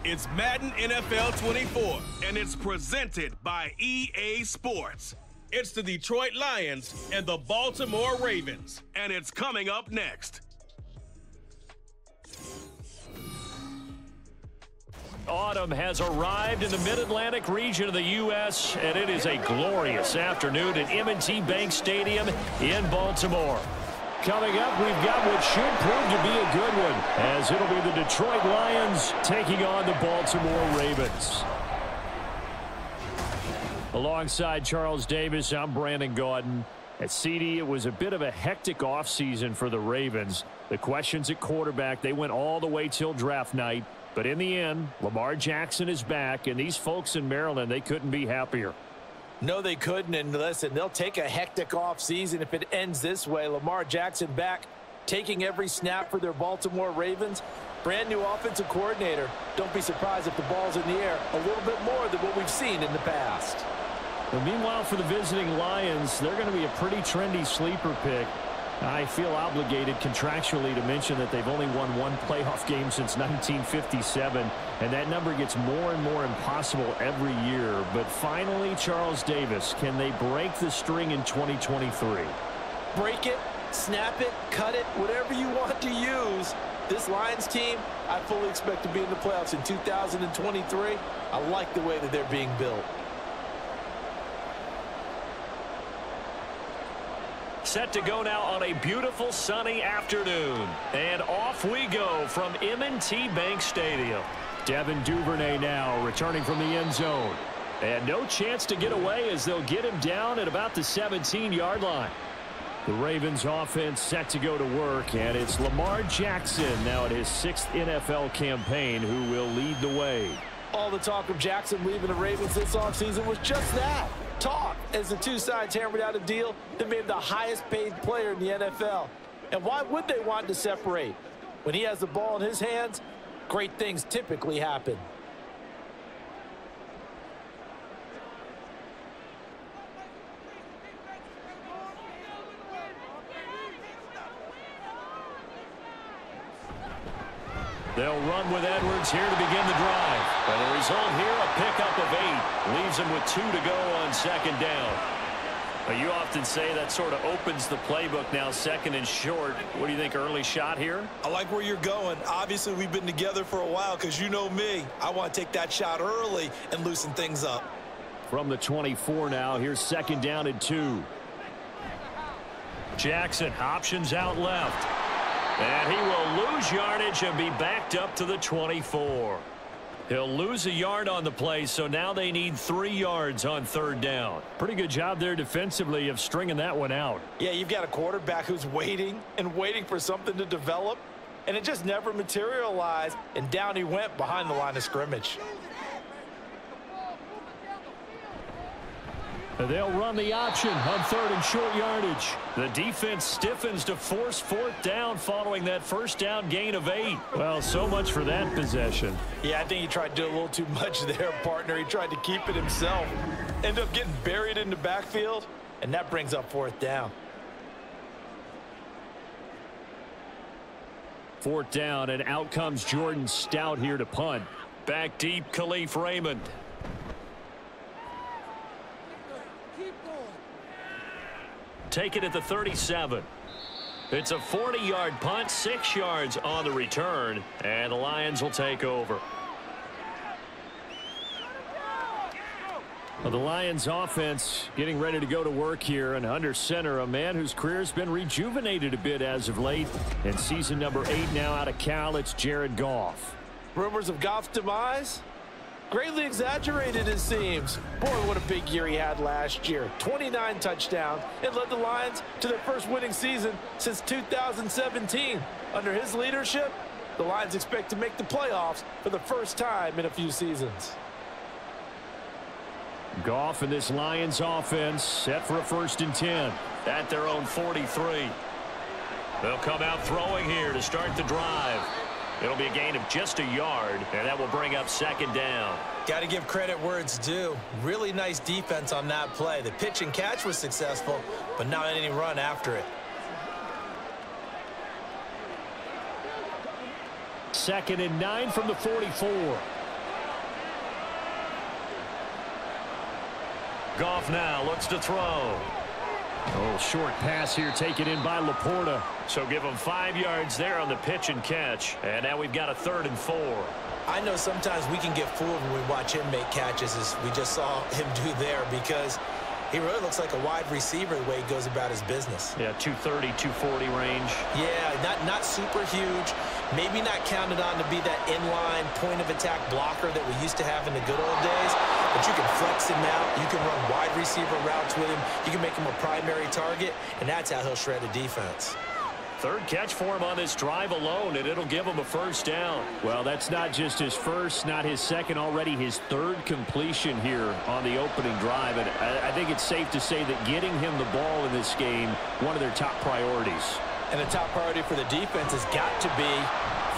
It's Madden NFL 24, and it's presented by EA Sports. It's the Detroit Lions and the Baltimore Ravens, and it's coming up next. Autumn has arrived in the mid-Atlantic region of the U.S., and it is a glorious afternoon at M&T Bank Stadium in Baltimore. Coming up, we've got what should prove to be a good one, as it'll be the Detroit Lions taking on the Baltimore Ravens. Alongside Charles Davis, I'm Brandon Gaudin. At CD, it was a bit of a hectic offseason for the Ravens. The questions at quarterback, they went all the way till draft night. But in the end, Lamar Jackson is back, and these folks in Maryland, they couldn't be happier. No, they couldn't, and listen, they'll take a hectic offseason if it ends this way. Lamar Jackson back, taking every snap for their Baltimore Ravens. Brand new offensive coordinator. Don't be surprised if the ball's in the air a little bit more than what we've seen in the past. Well, meanwhile, for the visiting Lions, they're going to be a pretty trendy sleeper pick. I feel obligated contractually to mention that they've only won one playoff game since 1957, and that number gets more and more impossible every year. But finally, Charles Davis, can they break the string in 2023? Break it, snap it, cut it, whatever you want to use. This Lions team, I fully expect to be in the playoffs in 2023. I like the way that they're being built. Set to go now on a beautiful sunny afternoon. And off we go from M&T Bank Stadium. Devin Duvernay now returning from the end zone. And no chance to get away as they'll get him down at about the 17-yard line. The Ravens offense set to go to work, and it's Lamar Jackson now at his 6th NFL campaign who will lead the way. All the talk of Jackson leaving the Ravens this offseason was just that. Talk, as the two sides hammered out a deal that made him the highest paid player in the NFL. And why would they want to separate? When he has the ball in his hands, great things typically happen. They'll run with Edwards here to begin the drive. And the result here, a pickup of 8. Leaves them with 2 to go on second down. But you often say that sort of opens the playbook now, second and short. What do you think, early shot here? I like where you're going. Obviously, we've been together for a while because you know me. I want to take that shot early and loosen things up. From the 24 now, here's second down and 2. Jackson options out left. And he will lose yardage and be backed up to the 24. He'll lose a yard on the play, so now they need 3 yards on third down. Pretty good job there defensively of stringing that one out. Yeah, you've got a quarterback who's waiting and waiting for something to develop, and it just never materialized, and down he went behind the line of scrimmage. They'll run the option on third and short yardage. The defense stiffens to force 4th down following that first down gain of 8. Well, so much for that possession. Yeah, I think he tried to do a little too much there, partner. He tried to keep it himself. Ended up getting buried in the backfield, and that brings up 4th down. 4th down, and out comes Jordan Stout here to punt. Back deep, Khalif Raymond. Take it at the 37. It's a 40-yard punt, 6 yards on the return, and the Lions will take over. Well, the Lions offense getting ready to go to work here, and under center, a man whose career's been rejuvenated a bit as of late. In season number 8 now out of Cal, it's Jared Goff. Rumors of Goff's demise? Greatly exaggerated, it seems. Boy, what a big year he had last year. 29 touchdowns and led the Lions to their first winning season since 2017. Under his leadership, the Lions expect to make the playoffs for the first time in a few seasons. Goff and this Lions offense set for a 1st and 10 at their own 43. They'll come out throwing here to start the drive. It'll be a gain of just a yard, and that will bring up second down. Got to give credit where it's due. Really nice defense on that play. The pitch and catch was successful, but not any run after it. 2nd and 9 from the 44. Goff now looks to throw. Oh, short pass here taken in by Laporta. So give him 5 yards there on the pitch and catch. And now we've got a 3rd and 4. I know sometimes we can get fooled when we watch him make catches, as we just saw him do there, because he really looks like a wide receiver the way he goes about his business. Yeah, 230, 240 range. Yeah, not super huge. Maybe not counted on to be that inline point-of-attack blocker that we used to have in the good old days. But you can flex him out. You can run wide receiver routes with him. You can make him a primary target, and that's how he'll shred a defense. 3rd catch for him on this drive alone, and it'll give him a 1st down. Well, that's not just his first, not his second, already his 3rd completion here on the opening drive. And I think it's safe to say that getting him the ball in this game, one of their top priorities. And the top priority for the defense has got to be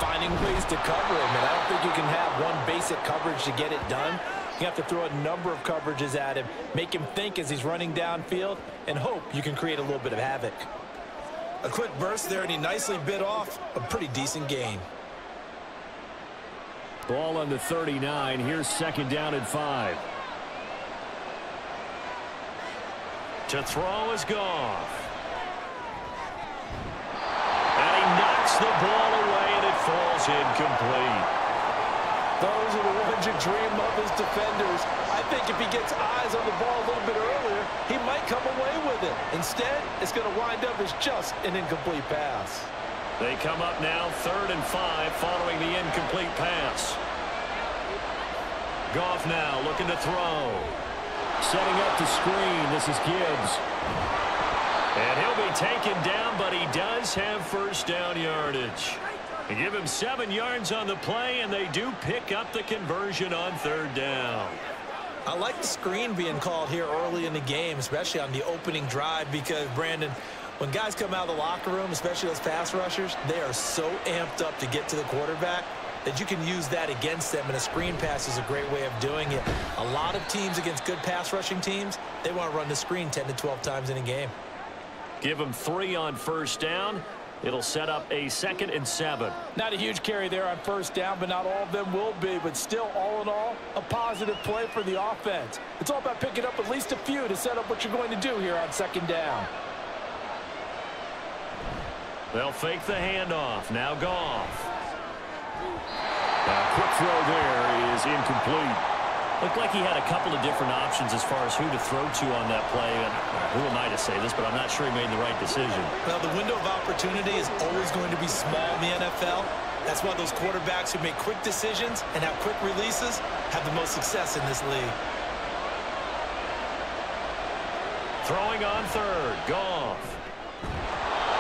finding ways to cover him. And I don't think you can have one basic coverage to get it done. You have to throw a number of coverages at him, make him think as he's running downfield, and hope you can create a little bit of havoc. A quick burst there, and he nicely bit off a pretty decent gain. Ball on the 39. Here's 2nd down and 5. To throw is Goff. And he knocks the ball away, and it falls incomplete. Those are the ones you dream of as defenders. I think if he gets eyes on the ball a little bit earlier, he might come away with it. Instead, it's going to wind up as just an incomplete pass. They come up now 3rd and 5 following the incomplete pass. Goff now looking to throw. Setting up the screen. This is Gibbs. And he'll be taken down, but he does have 1st down yardage. They give him 7 yards on the play, and they do pick up the conversion on 3rd down. I like the screen being called here early in the game, especially on the opening drive, because, Brandon, when guys come out of the locker room, especially those pass rushers, they are so amped up to get to the quarterback that you can use that against them, and a screen pass is a great way of doing it. A lot of teams against good pass rushing teams, they want to run the screen 10 to 12 times in a game. Give him 3 on 1st down. It'll set up a 2nd and 7. Not a huge carry there on 1st down, but not all of them will be. But still, all in all, a positive play for the offense. It's all about picking up at least a few to set up what you're going to do here on 2nd down. They'll fake the handoff. Now Goff. A quick throw there is incomplete. Looked like he had a couple of different options as far as who to throw to on that play. And who am I to say this, but I'm not sure he made the right decision. Well, the window of opportunity is always going to be small in the NFL. That's why those quarterbacks who make quick decisions and have quick releases have the most success in this league. Throwing on 3rd. Goff.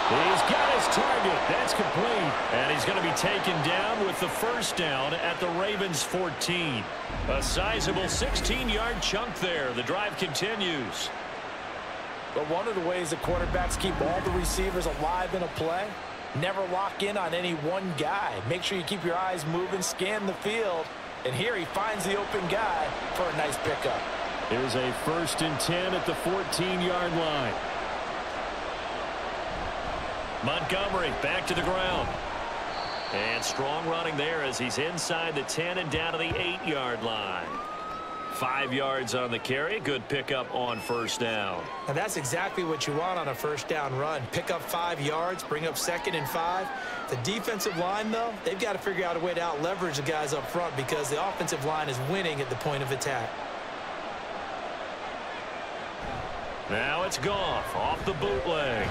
He's got his target. That's complete. And he's going to be taken down with the 1st down at the Ravens' 14. A sizable 16-yard chunk there. The drive continues. But one of the ways the quarterbacks keep all the receivers alive in a play, never lock in on any one guy. Make sure you keep your eyes moving, scan the field. And here he finds the open guy for a nice pickup. Here's a 1st and 10 at the 14-yard line. Montgomery back to the ground. And strong running there as he's inside the 10 and down to the 8-yard line. 5 yards on the carry. Good pickup on 1st down. And that's exactly what you want on a 1st down run. Pick up 5 yards, bring up 2nd and 5. The defensive line, though, they've got to figure out a way to out-leverage the guys up front because the offensive line is winning at the point of attack. Now it's Goff off the bootleg.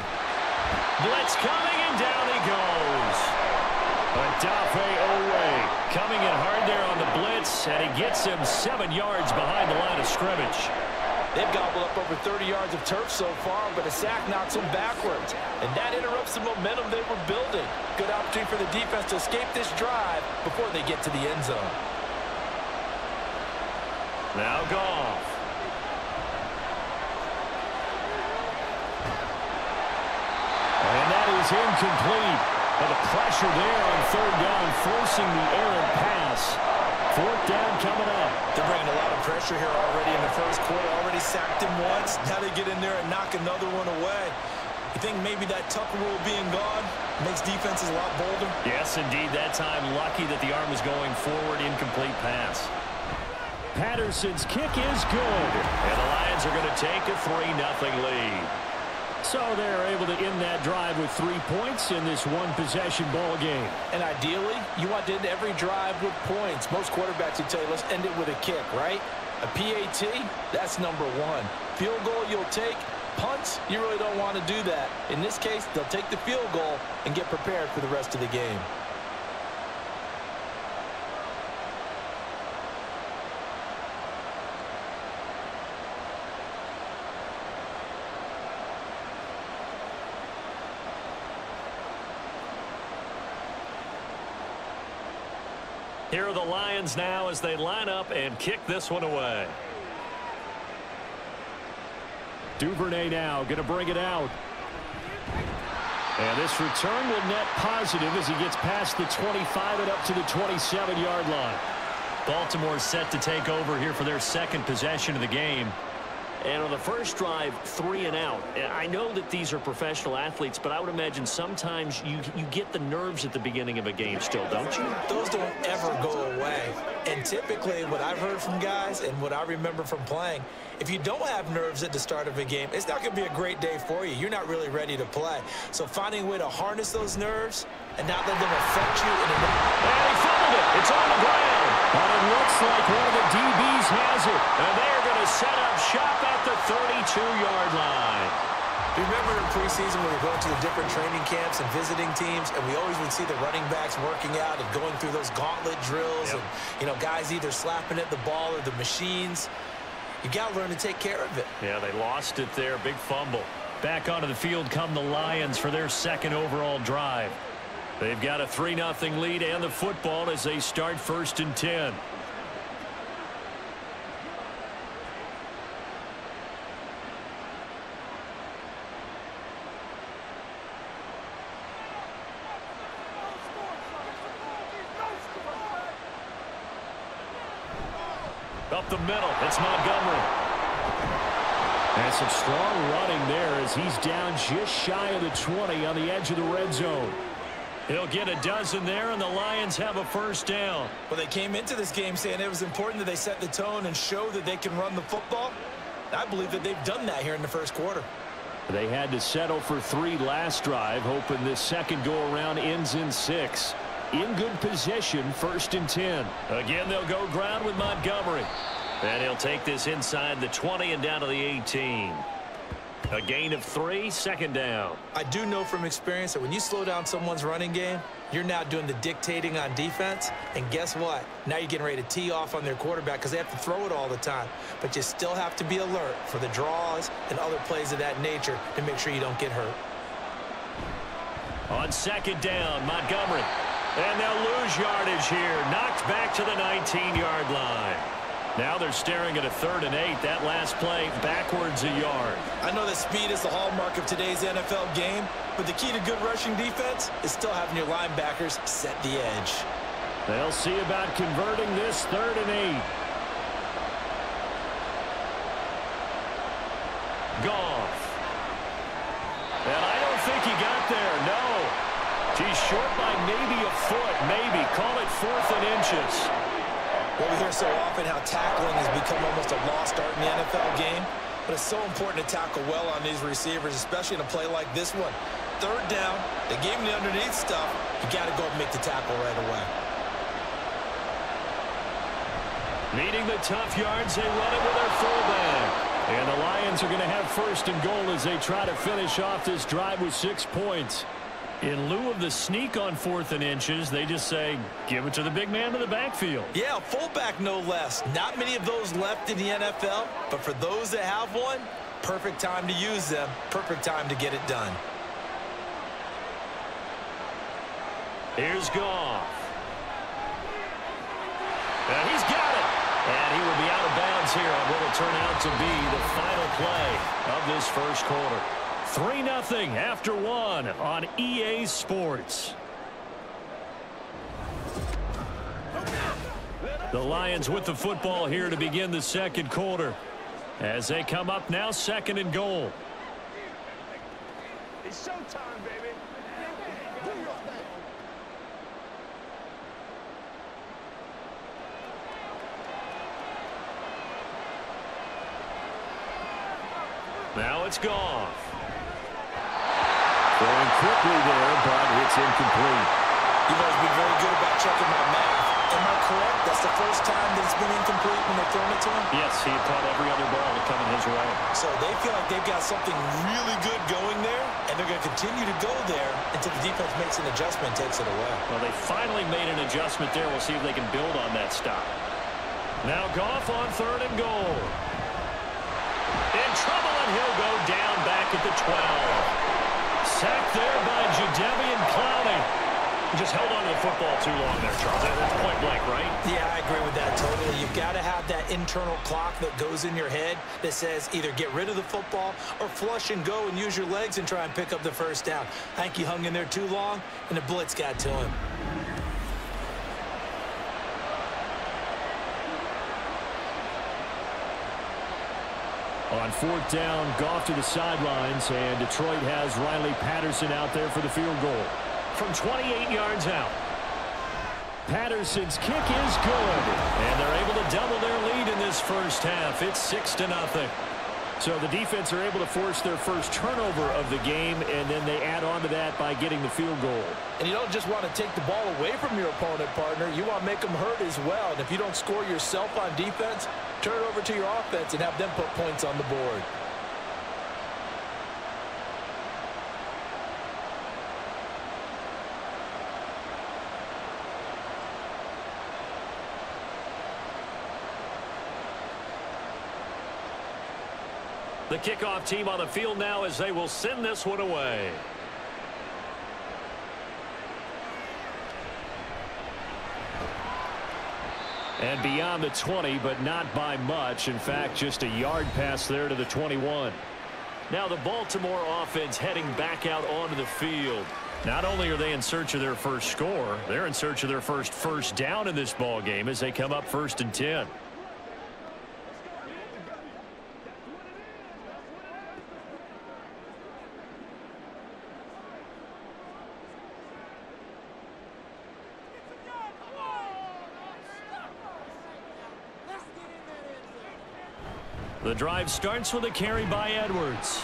Blitz coming, and down he goes. Odafe Oweh coming in hard there on the blitz, and he gets him 7 yards behind the line of scrimmage. They've gobbled up over 30 yards of turf so far, but a sack knocks them backwards. And that interrupts the momentum they were building. Good opportunity for the defense to escape this drive before they get to the end zone. Now Goff. And that is incomplete. But the pressure there on 3rd down, forcing the errant pass. 4th down coming up. They're bringing a lot of pressure here already in the 1st quarter. Already sacked him once. Now they get in there and knock another one away. You think maybe that Tucker rule being gone makes defenses a lot bolder? Yes, indeed. That time lucky that the arm was going forward. Incomplete pass. Patterson's kick is good. And the Lions are going to take a 3-0 lead. So they're able to end that drive with 3 points in this one-possession ball game. And ideally, you want to end every drive with points. Most quarterbacks would tell you, let's end it with a kick, right? A PAT, that's number one. Field goal, you'll take. Punts, you really don't want to do that. In this case, they'll take the field goal and get prepared for the rest of the game. Here are the Lions now as they line up and kick this one away. Duvernay now going to bring it out. And this return will net positive as he gets past the 25 and up to the 27-yard line. Baltimore set to take over here for their second possession of the game. And on the first drive, 3 and out. I know that these are professional athletes, but I would imagine sometimes you get the nerves at the beginning of a game still, don't you? Those don't ever go away. And typically what I've heard from guys and what I remember from playing, if you don't have nerves at the start of a game, it's not going to be a great day for you. You're not really ready to play. So finding a way to harness those nerves and not let them affect you. And he fumbled it. It's on the ground. But it looks like one of the DBs has it. And they're going to set up shop at the 32-yard line. Remember in preseason when we were going to the different training camps and visiting teams, and we always would see the running backs working out and going through those gauntlet drills, and guys either slapping at the ball or the machines. You got to learn to take care of it. Yeah, they lost it there. Big fumble. Back onto the field come the Lions for their second overall drive. They've got a 3-0 lead and the football as they start 1st and 10. Up the middle, it's Montgomery. And some strong running there as he's down just shy of the 20 on the edge of the red zone. He'll get a dozen there, and the Lions have a first down. Well, they came into this game saying it was important that they set the tone and show that they can run the football. I believe that they've done that here in the first quarter. They had to settle for 3 last drive, hoping this second go-around ends in 6. In good position, 1st and 10. Again, they'll go ground with Montgomery. And he'll take this inside the 20 and down to the 18. A gain of 3, 2nd down. I do know from experience that when you slow down someone's running game, you're now doing the dictating on defense. And guess what? Now you're getting ready to tee off on their quarterback because they have to throw it all the time. But you still have to be alert for the draws and other plays of that nature to make sure you don't get hurt. On 2nd down, Montgomery. And they'll lose yardage here. Knocked back to the 19-yard line. Now they're staring at a 3rd and 8. That last play backwards a yard. I know that speed is the hallmark of today's NFL game, but the key to good rushing defense is still having your linebackers set the edge. They'll see about converting this 3rd and 8. Goff. And I don't think he got there. No. He's short by maybe a foot. Maybe. Call it 4th and inches. Well, we hear so often how tackling has become almost a lost art in the NFL game, but it's so important to tackle well on these receivers, especially in a play like this one. 3rd down, they gave him the underneath stuff. You got to go and make the tackle right away. Needing the tough yards, they run it with their fullback. And the Lions are going to have 1st and goal as they try to finish off this drive with 6 points. In lieu of the sneak on 4th and inches, they just say, give it to the big man in the backfield. Yeah, fullback no less. Not many of those left in the NFL, but for those that have one, perfect time to use them, perfect time to get it done. Here's Goff. And he's got it. And he will be out of bounds here on what will turn out to be the final play of this first quarter. 3-0 after 1 on EA Sports. The Lions with the football here to begin the second quarter as they come up now 2nd and goal. It's showtime, baby. Do your thing. Now it's Goff. Throwing quickly there, but it's incomplete. You've always been very good about checking my math. Am I correct? That's the first time that it's been incomplete when they've thrown it to him? Yes, he had caught every other ball to come in his way. So they feel like they've got something really good going there, and they're going to continue to go there until the defense makes an adjustment and takes it away. Well, they finally made an adjustment there. We'll see if they can build on that stop. Now Goff on 3rd and goal. In trouble, and he'll go down back at the 12. Sacked there by Jadeveon Clowney. He just held on to the football too long there, Charles. That's point blank, right? Yeah, I agree with that totally. You've got to have that internal clock that goes in your head that says either get rid of the football or flush and go and use your legs and try and pick up the first down. I think he hung in there too long, and the blitz got to him. On 4th down, Goff to the sidelines, and Detroit has Riley Patterson out there for the field goal. From 28 yards out. Patterson's kick is good, and they're able to double their lead in this first half. It's 6-0. So the defense are able to force their first turnover of the game, and then they add on to that by getting the field goal. And you don't just want to take the ball away from your opponent, partner. You want to make them hurt as well. And if you don't score yourself on defense, turn it over to your offense and have them put points on the board. The kickoff team on the field now as they will send this one away. And beyond the 20, but not by much. In fact, just a yard pass there to the 21. Now the Baltimore offense heading back out onto the field. Not only are they in search of their first score, they're in search of their first down in this ball game as they come up 1st and 10. The drive starts with a carry by Edwards.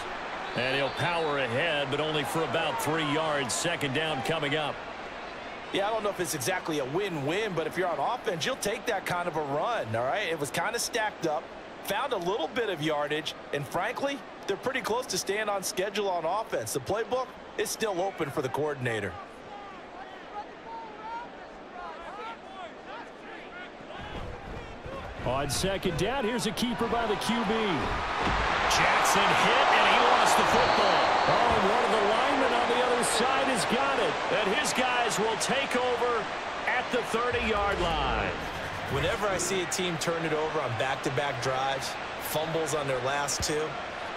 And he'll power ahead, but only for about 3 yards. 2nd down coming up. Yeah, I don't know if it's exactly a win-win, but if you're on offense, you'll take that kind of a run, all right? It was kind of stacked up, found a little bit of yardage, and frankly, they're pretty close to staying on schedule on offense. The playbook is still open for the coordinator. On 2nd down, here's a keeper by the QB. Jackson hit, and he lost the football. Oh, and one of the linemen on the other side has got it. And his guys will take over at the 30-yard line. Whenever I see a team turn it over on back-to-back drives, fumbles on their last 2,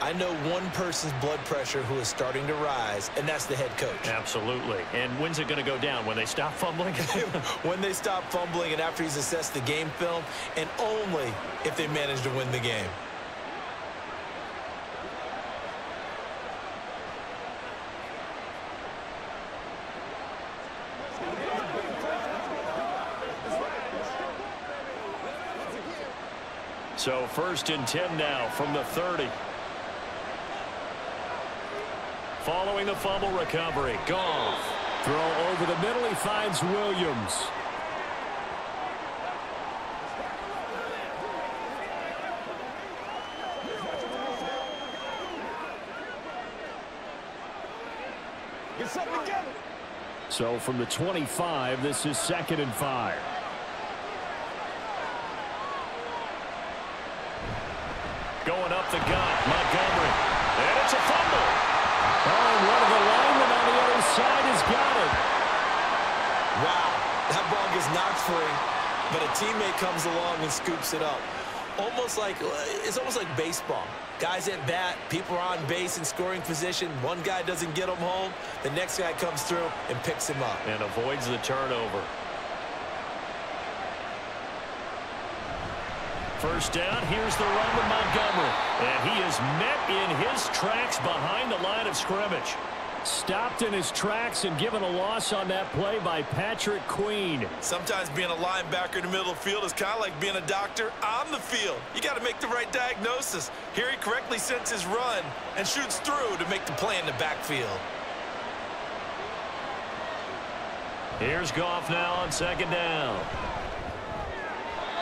I know one person's blood pressure who is starting to rise, and that's the head coach. Absolutely. And when's it going to go down? When they stop fumbling? When they stop fumbling and after he's assessed the game film, and only if they manage to win the game. So 1st and 10 now from the 30. Following the fumble recovery, Goff. Throw over the middle, he finds Williams. Get something together. So from the 25, this is 2nd and 5. Going up the gut, Montgomery. And it's a fumble. Oh, and one of the linemen on the other side has got it. Wow, that ball gets knocked free, but a teammate comes along and scoops it up. It's almost like baseball. Guys at bat, people are on base in scoring position. One guy doesn't get them home. The next guy comes through and picks him up. And avoids the turnover. 1st down, here's the run to Montgomery. And he is met in his tracks behind the line of scrimmage. Stopped in his tracks and given a loss on that play by Patrick Queen. Sometimes being a linebacker in the middle of the field is kind of like being a doctor on the field. You got to make the right diagnosis. Here he correctly sends his run and shoots through to make the play in the backfield. Here's Goff now on second down.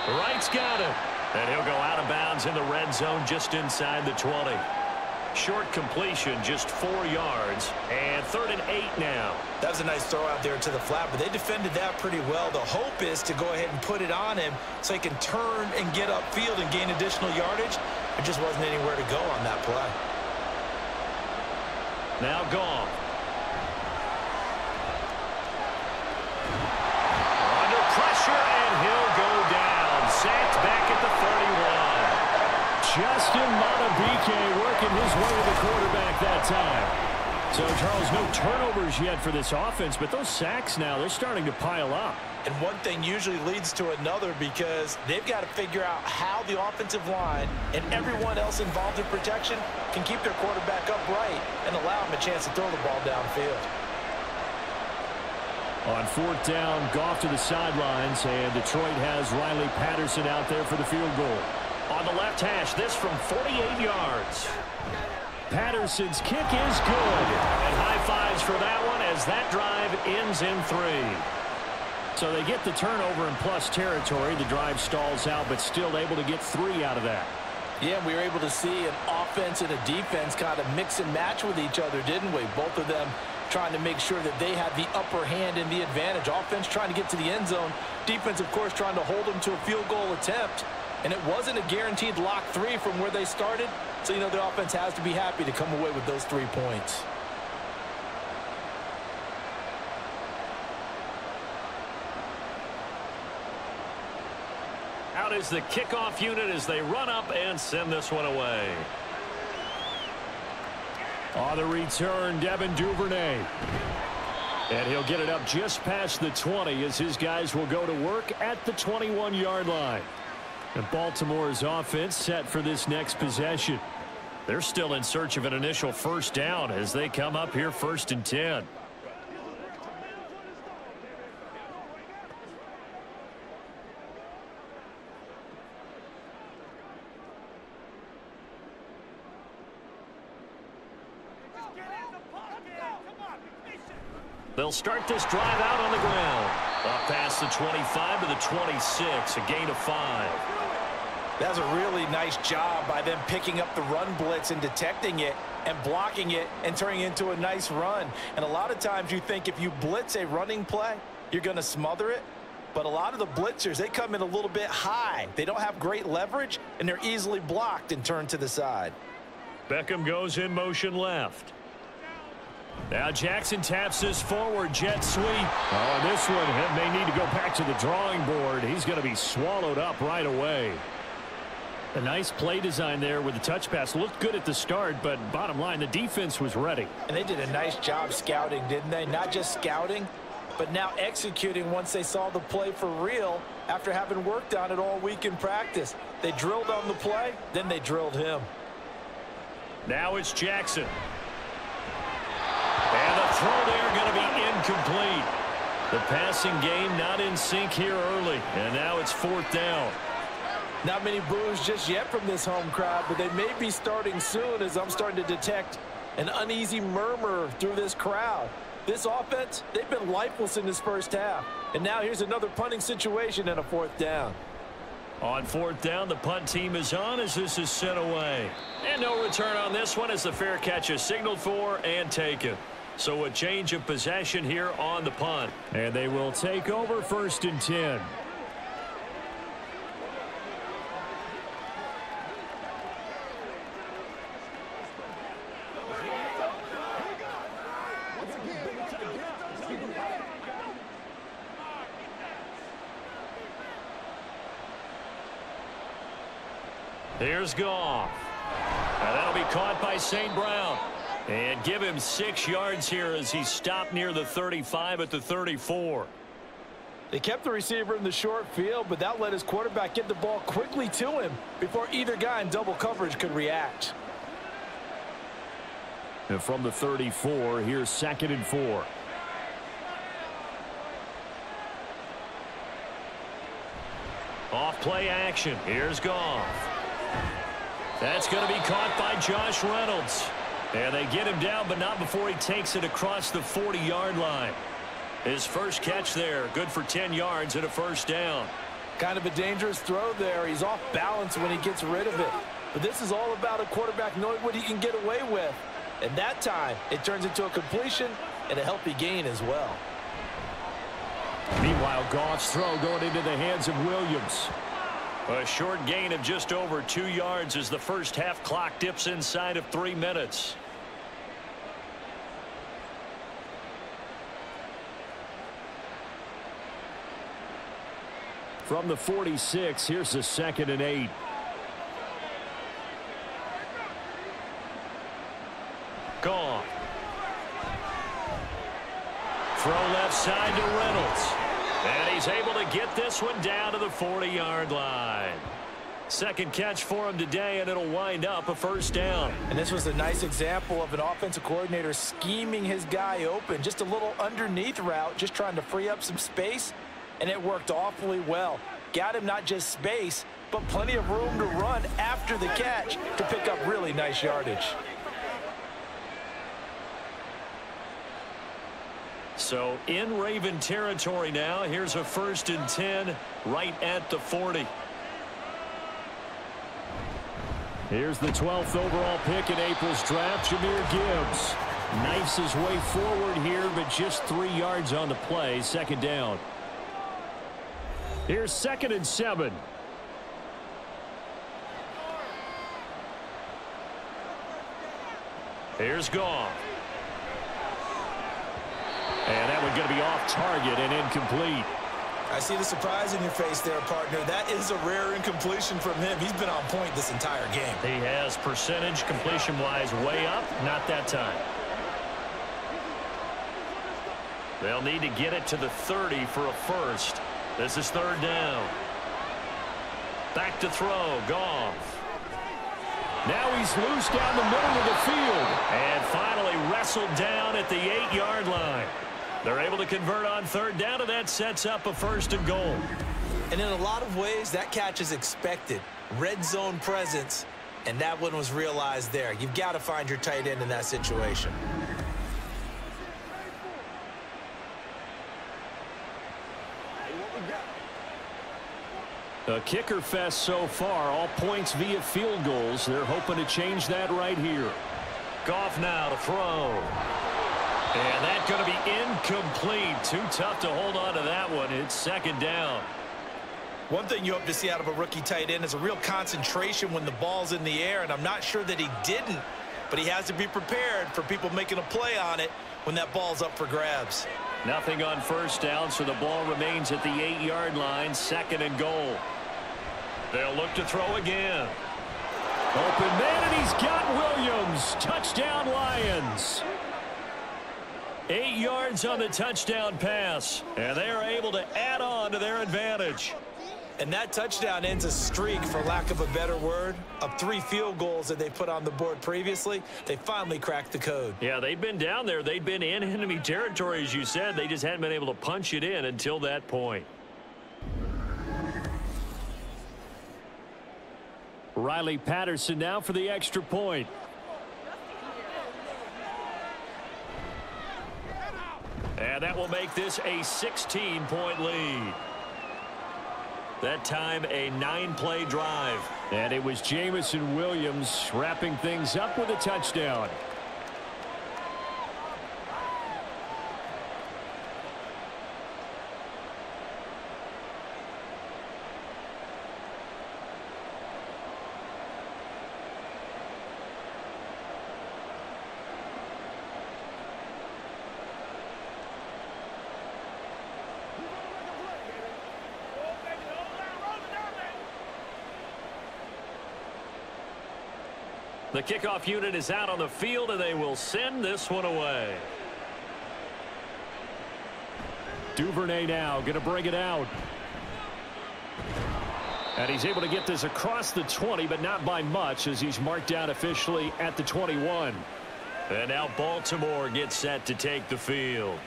Wright's got it. And he'll go out of bounds in the red zone just inside the 20. Short completion, just 4 yards, and 3rd and 8 now. That was a nice throw out there to the flat, but they defended that pretty well. The hope is to go ahead and put it on him so he can turn and get upfield and gain additional yardage. There just wasn't anywhere to go on that play. Now Goff. Under pressure, and he'll go down. Sacked back at the 31. Justin Madubuike working his way to the quarterback that time. So, Charles, no turnovers yet for this offense, but those sacks now, they're starting to pile up. And one thing usually leads to another because they've got to figure out how the offensive line and everyone else involved in protection can keep their quarterback upright and allow him a chance to throw the ball downfield. On 4th down, Goff to the sidelines, and Detroit has Riley Patterson out there for the field goal. On the left hash, this from 48 yards. Patterson's kick is good. And high fives for that one as that drive ends in 3. So they get the turnover in plus territory. The drive stalls out, but still able to get 3 out of that. Yeah, we were able to see an offense and a defense kind of mix and match with each other, didn't we? Both of them trying to make sure that they had the upper hand and the advantage. Offense trying to get to the end zone. Defense, of course, trying to hold them to a field goal attempt. And it wasn't a guaranteed lock 3 from where they started. So, you know, the offense has to be happy to come away with those 3 points. Out is the kickoff unit as they run up and send this one away. On the return, Devin Duvernay. And he'll get it up just past the 20 as his guys will go to work at the 21-yard line. And Baltimore's offense set for this next possession. They're still in search of an initial first down as they come up here 1st and 10. They'll start this drive out on the ground. Up past the 25 to the 26, a gain of 5. That's a really nice job by them picking up the run blitz and detecting it and blocking it and turning it into a nice run. And a lot of times you think if you blitz a running play, you're going to smother it. But a lot of the blitzers, they come in a little bit high. They don't have great leverage, and they're easily blocked and turned to the side. Beckham goes in motion left. Now Jackson taps his forward jet sweep. Oh, this one may need to go back to the drawing board. He's going to be swallowed up right away. A nice play design there with the touch pass. Looked good at the start, but bottom line, the defense was ready. And they did a nice job scouting, didn't they? Not just scouting, but now executing once they saw the play for real after having worked on it all week in practice. They drilled on the play, then they drilled him. Now it's Jackson. And the throw there going to be incomplete. The passing game not in sync here early, and now it's 4th down. Not many boos just yet from this home crowd, but they may be starting soon as I'm starting to detect an uneasy murmur through this crowd. This offense, they've been lifeless in this first half. And now here's another punting situation and a 4th down. On 4th down, the punt team is on as this is sent away. And no return on this one as the fair catch is signaled for and taken. So a change of possession here on the punt. And they will take over 1st and 10. Here's Goff. And that'll be caught by St. Brown. And give him 6 yards here as he stopped near the 35 at the 34. They kept the receiver in the short field, but that let his quarterback get the ball quickly to him before either guy in double coverage could react. And from the 34, here's 2nd and 4. Off play action. Here's Goff. That's going to be caught by Josh Reynolds. And they get him down, but not before he takes it across the 40-yard line. His first catch there, good for 10 yards and a first down. Kind of a dangerous throw there. He's off balance when he gets rid of it. But this is all about a quarterback knowing what he can get away with. And that time, it turns into a completion and a healthy gain as well. Meanwhile, Goff's throw going into the hands of Williams. A short gain of just over 2 yards as the first half clock dips inside of 3 minutes. From the 46, here's the 2nd and 8. Goff. Throw left side to Reynolds. And he's able to get this one down to the 40-yard line. Second catch for him today, and it'll wind up a first down. And this was a nice example of an offensive coordinator scheming his guy open. Just a little underneath route, just trying to free up some space, and it worked awfully well. Got him not just space, but plenty of room to run after the catch to pick up really nice yardage. So in Raven territory now. Here's a 1st and 10 right at the 40. Here's the 12th overall pick in April's draft, Jahmyr Gibbs. Knifes his way forward here, but just 3 yards on the play. 2nd down. Here's 2nd and 7. Here's Goff. And that one's going to be off target and incomplete. I see the surprise in your face there, partner. That is a rare incompletion from him. He's been on point this entire game. He has percentage completion-wise way up. Not that time. They'll need to get it to the 30 for a first. This is 3rd down. Back to throw. Goff. Now he's loose down the middle of the field. And finally wrestled down at the 8-yard line. They're able to convert on 3rd down, and that sets up a 1st and goal. And in a lot of ways, that catch is expected. Red zone presence, and that one was realized there. You've got to find your tight end in that situation. A kicker fest so far, all points via field goals. They're hoping to change that right here. Goff now to throw. And that's going to be incomplete. Too tough to hold on to that one. It's 2nd down. One thing you hope to see out of a rookie tight end is a real concentration when the ball's in the air, and I'm not sure that he didn't, but he has to be prepared for people making a play on it when that ball's up for grabs. Nothing on 1st down, so the ball remains at the 8-yard line. 2nd and goal. They'll look to throw again. Open man, and he's got Williams. Touchdown, Lions. 8 yards on the touchdown pass, and they're able to add on to their advantage. And that touchdown ends a streak, for lack of a better word, of 3 field goals that they put on the board previously. They finally cracked the code. Yeah, they'd been down there. They'd been in enemy territory, as you said. They just hadn't been able to punch it in until that point. Riley Patterson now for the extra point. And that will make this a 16-point lead. That time a 9-play drive. And it was Jameson Williams wrapping things up with a touchdown. The kickoff unit is out on the field, and they will send this one away. Duvernay now going to bring it out. And he's able to get this across the 20, but not by much, as he's marked down officially at the 21. And now Baltimore gets set to take the field.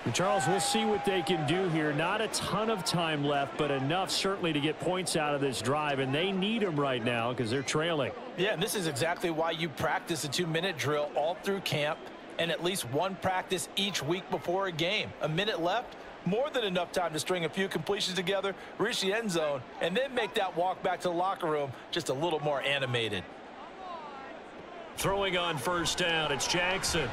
And Charles, we'll see what they can do here. Not a ton of time left, but enough certainly to get points out of this drive, and they need them right now because they're trailing. Yeah, and this is exactly why you practice a 2-minute drill all through camp and at least one practice each week before a game. A minute left, more than enough time to string a few completions together, reach the end zone, and then make that walk back to the locker room just a little more animated. Throwing on first down, it's Jackson.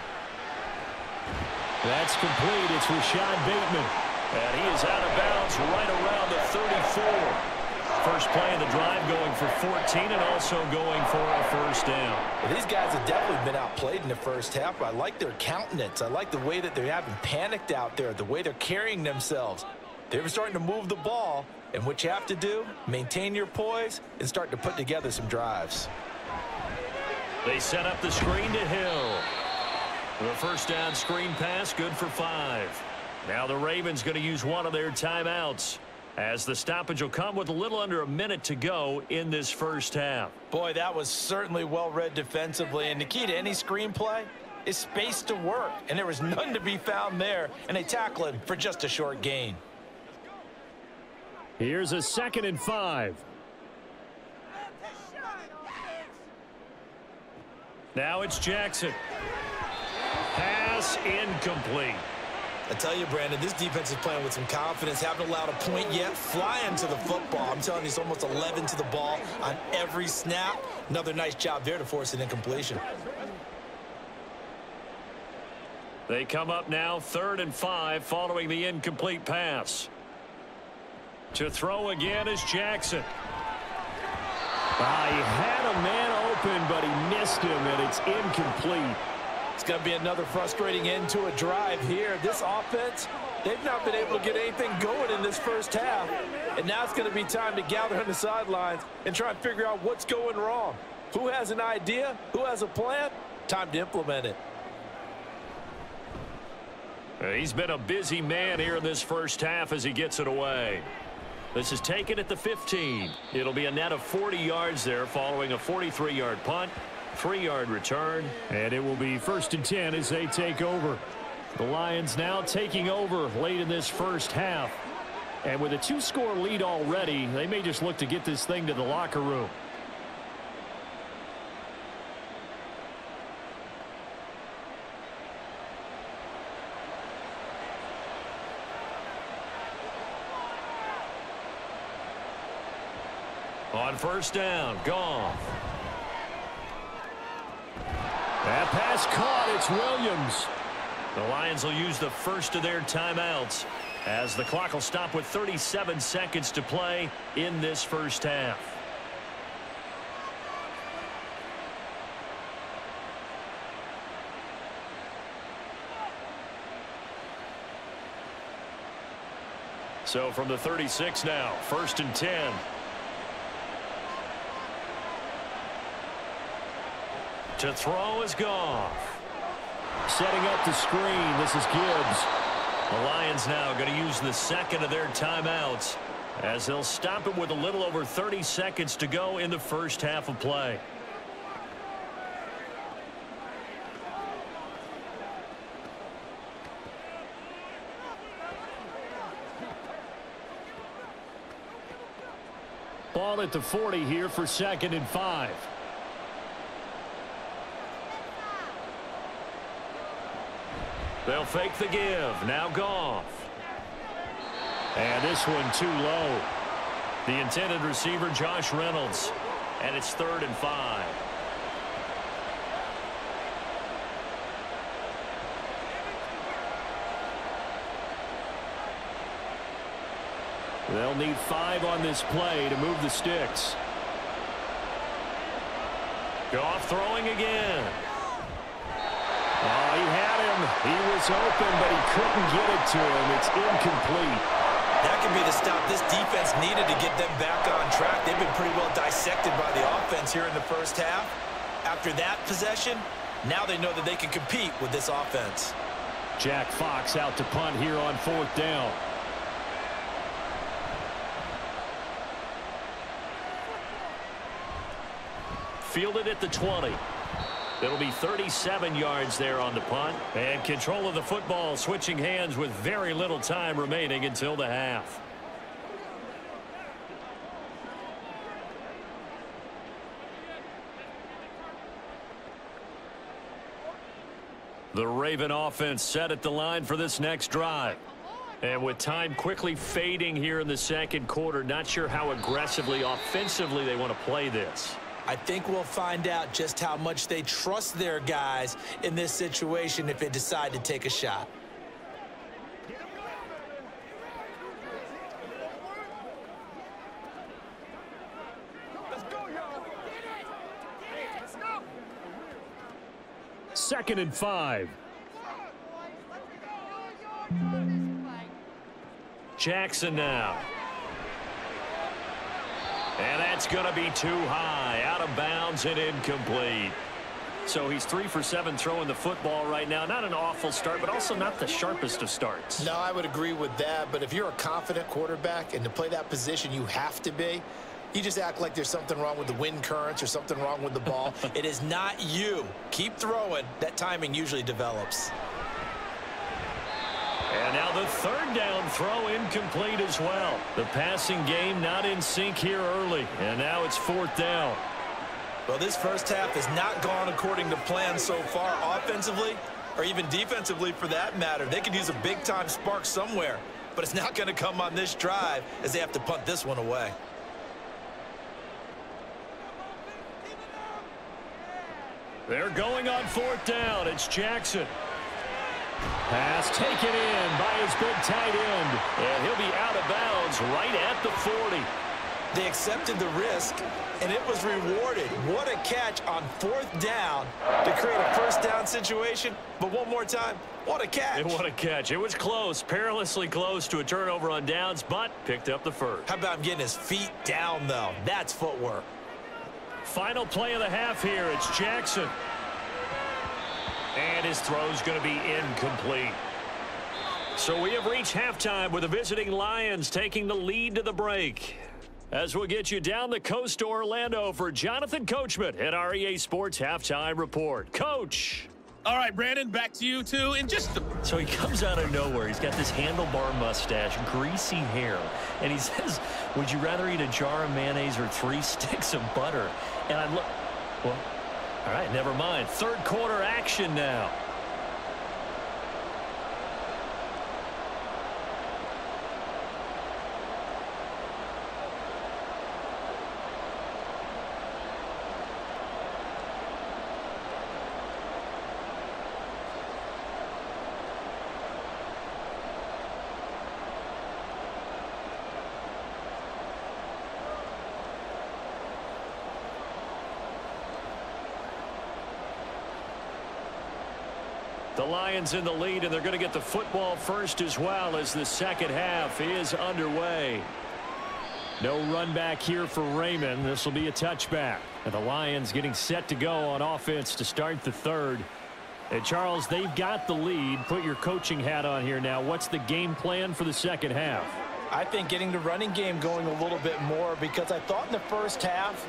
That's complete. It's Rashad Bateman. And he is out of bounds right around the 34. First play of the drive going for 14 and also going for a first down. Well, these guys have definitely been outplayed in the first half. I like their countenance. I like the way that they haven't panicked out there, the way they're carrying themselves. They're starting to move the ball, and what you have to do, maintain your poise and start to put together some drives. They set up the screen to Hill. The first down screen pass, good for 5. Now the Ravens going to use one of their timeouts, as the stoppage will come with a little under a minute to go in this first half. Boy, that was certainly well read defensively, and the key to any screenplay is space to work, and there was none to be found there, and they tackle it for just a short gain. Here's a 2nd and 5. Now it's Jackson. Pass incomplete. I tell you, Brandon, this defense is playing with some confidence. Haven't allowed a point yet. Flying to the football. I'm telling you, it's almost 11 to the ball on every snap. Another nice job there to force an incompletion. They come up now 3rd and 5 following the incomplete pass. To throw again is Jackson. He had a man open, but he missed him, and it's incomplete. It's going to be another frustrating end to a drive here. This offense, they've not been able to get anything going in this first half. And now it's going to be time to gather on the sidelines and try and figure out what's going wrong. Who has an idea? Who has a plan? Time to implement it. He's been a busy man here in this first half as he gets it away. This is taken at the 15. It'll be a net of 40 yards there following a 43-yard punt. 3-yard return, and it will be 1st and 10 as they take over. The Lions now taking over late in this first half, and with a 2-score lead already, they may just look to get this thing to the locker room. On first down, Goff. That pass caught. It's Williams. The Lions will use the first of their timeouts as the clock will stop with 37 seconds to play in this first half. So from the 36 now, 1st and 10. To throw is Goff. Setting up the screen. This is Gibbs. The Lions now going to use the second of their timeouts as they'll stop it with a little over 30 seconds to go in the first half of play. Ball at the 40 here for 2nd and 5. They'll fake the give. Now Goff. And this one too low. The intended receiver, Josh Reynolds. And it's 3rd and 5. They'll need 5 on this play to move the sticks. Goff throwing again. Oh, he had him. He was open, but he couldn't get it to him. It's incomplete. That could be the stop this defense needed to get them back on track. They've been pretty well dissected by the offense here in the first half. After that possession, now they know that they can compete with this offense. Jack Fox out to punt here on 4th down. Fielded at the 20. It'll be 37 yards there on the punt. And control of the football switching hands with very little time remaining until the half. The Raven offense set at the line for this next drive. And with time quickly fading here in the second quarter, not sure how aggressively, offensively they want to play this. I think we'll find out just how much they trust their guys in this situation if they decide to take a shot. Let's go, y'all. Let's go. 2nd and 5. Jackson now. And that's going to be too high, out of bounds and incomplete. So he's 3 for 7 throwing the football right now. Not an awful start, but also not the sharpest of starts. No, I would agree with that. But if you're a confident quarterback and to play that position, you have to be. You just act like there's something wrong with the wind currents or something wrong with the ball. It is not you. Keep throwing. That timing usually develops. And now the 3rd down throw incomplete as well. The passing game not in sync here early. And now it's 4th down. Well, this first half has not gone according to plan so far offensively or even defensively for that matter. They could use a big-time spark somewhere, but it's not going to come on this drive as they have to punt this one away. They're going on 4th down. It's Jackson. Pass taken in by his big tight end. And he'll be out of bounds right at the 40. They accepted the risk, and it was rewarded. What a catch on 4th down to create a first down situation. But one more time, what a catch. And what a catch. It was close, perilously close to a turnover on downs, but picked up the first. How about getting his feet down, though? That's footwork. Final play of the half here. It's Jackson. And his throw's going to be incomplete. So we have reached halftime with the visiting Lions taking the lead to the break. As we'll get you down the coast to Orlando for Jonathan Coachman at our EA Sports Halftime Report. Coach. All right, Brandon, back to you, too. So he comes out of nowhere. He's got this handlebar mustache, greasy hair, and he says, would you rather eat a jar of mayonnaise or 3 sticks of butter? And I look, well, all right, never mind. 3rd quarter action now. The Lions in the lead, and they're going to get the football first as well as the second half is underway. No run back here for Raymond. This will be a touchback. And the Lions getting set to go on offense to start the 3rd. And Charles, they've got the lead. Put your coaching hat on here now. What's the game plan for the second half? I think getting the running game going a little bit more, because I thought in the first half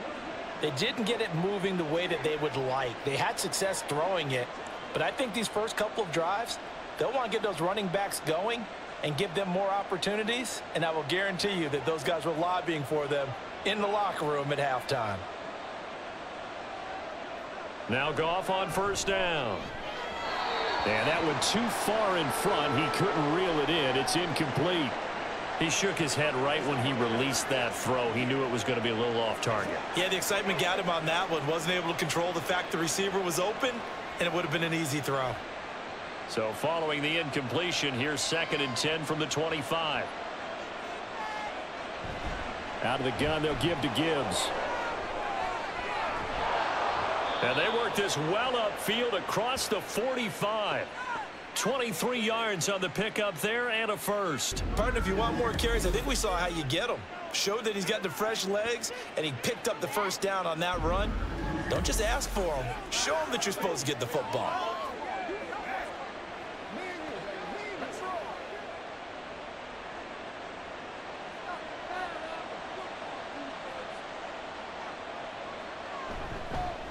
they didn't get it moving the way that they would like. They had success throwing it. But I think these first couple of drives, they'll want to get those running backs going and give them more opportunities. And I will guarantee you that those guys were lobbying for them in the locker room at halftime. Now Goff on 1st down. And that one too far in front. He couldn't reel it in. It's incomplete. He shook his head right when he released that throw. He knew it was going to be a little off target. Yeah, the excitement got him on that one. Wasn't able to control the fact the receiver was open, and it would have been an easy throw. So following the incompletion, here's 2nd and 10 from the 25. Out of the gun, they'll give to Gibbs. And they work this well upfield across the 45. 23 yards on the pickup there and a first. Partner, if you want more carries, I think we saw how you get them. Showed that he's got the fresh legs, and he picked up the first down on that run. Don't just ask for them. Show them that you're supposed to get the football.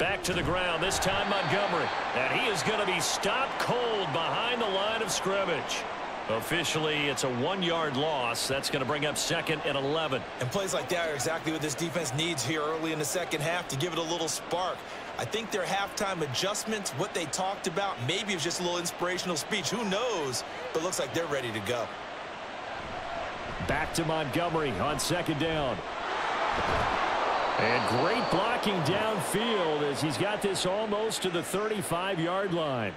Back to the ground, this time Montgomery. And he is going to be stopped cold behind the line of scrimmage. Officially, it's a 1-yard loss. That's going to bring up 2nd and 11. And plays like that are exactly what this defense needs here early in the second half to give it a little spark. I think their halftime adjustments, what they talked about, maybe it was just a little inspirational speech. Who knows? But it looks like they're ready to go. Back to Montgomery on 2nd down. And great blocking downfield as he's got this almost to the 35-yard line.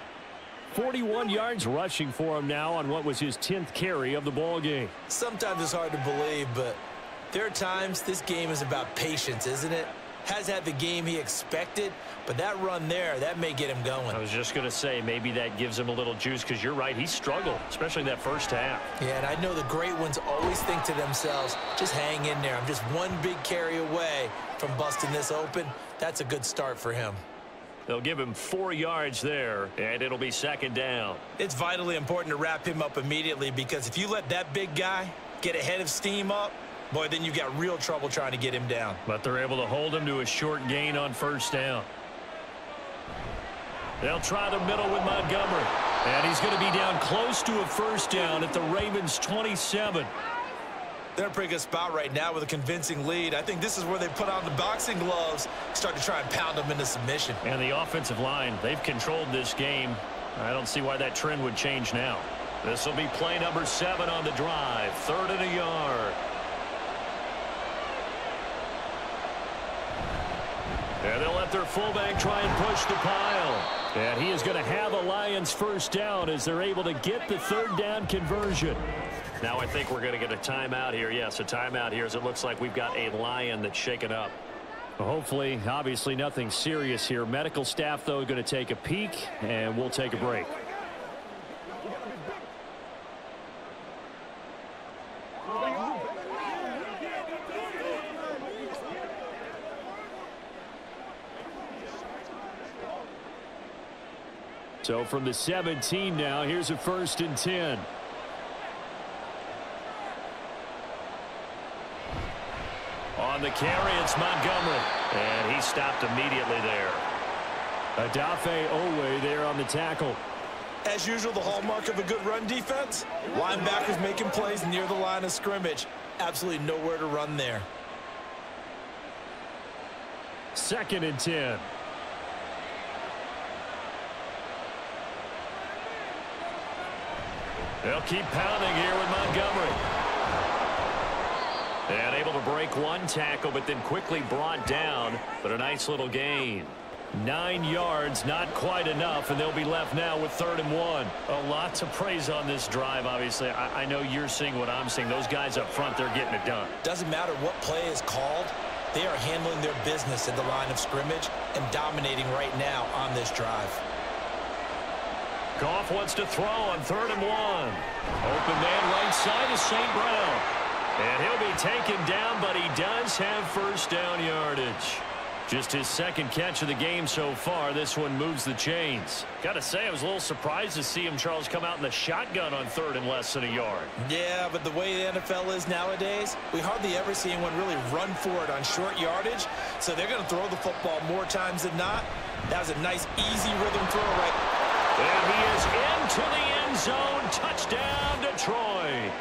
41 yards rushing for him now on what was his 10th carry of the ball game. Sometimes it's hard to believe, but there are times this game is about patience, isn't it? Has had the game he expected, but that run there, that may get him going. I was just going to say, maybe that gives him a little juice, because you're right, he struggled, especially in that first half. Yeah, and I know the great ones always think to themselves, just hang in there. I'm just one big carry away from busting this open. That's a good start for him. They'll give him 4 yards there, and it'll be 2nd down. It's vitally important to wrap him up immediately, because if you let that big guy get ahead of steam up, boy, then you've got real trouble trying to get him down. But they're able to hold him to a short gain on 1st down. They'll try the middle with Montgomery. And he's going to be down close to a 1st down at the Ravens' 27. They're in a pretty good spot right now with a convincing lead. I think this is where they put on the boxing gloves, start to try and pound them into submission. And the offensive line, they've controlled this game. I don't see why that trend would change now. This will be play number 7 on the drive. 3rd and a yard. And they'll let their fullback try and push the pile. And he is going to have a Lions 1st down as they're able to get the 3rd down conversion. Now I think we're going to get a timeout here. Yes, a timeout here as it looks like we've got a Lion that's shaken up. Hopefully, obviously nothing serious here. Medical staff, though, going to take a peek, and we'll take a break. So from the 17 now, here's a 1st and 10. On the carry, it's Montgomery. And he stopped immediately there. Odafe Oweh there on the tackle. As usual, the hallmark of a good run defense, linebackers making plays near the line of scrimmage. Absolutely nowhere to run there. 2nd and 10. They'll keep pounding here with Montgomery. And able to break one tackle, but then quickly brought down. But a nice little gain. 9 yards, not quite enough, and they'll be left now with 3rd and 1. A lot to praise on this drive, obviously. I know you're seeing what I'm seeing. Those guys up front, they're getting it done. Doesn't matter what play is called. They are handling their business at the line of scrimmage and dominating right now on this drive. Goff wants to throw on 3rd and 1. Open man right side is St. Brown. And he'll be taken down, but he does have 1st down yardage. Just his 2nd catch of the game so far. This one moves the chains. Got to say, I was a little surprised to see him, Charles, come out in the shotgun on 3rd and less than a yard. Yeah, but the way the NFL is nowadays, we hardly ever see anyone really run for it on short yardage. So they're going to throw the football more times than not. That was a nice, easy rhythm throw right. And he is into the end zone. Touchdown, Detroit.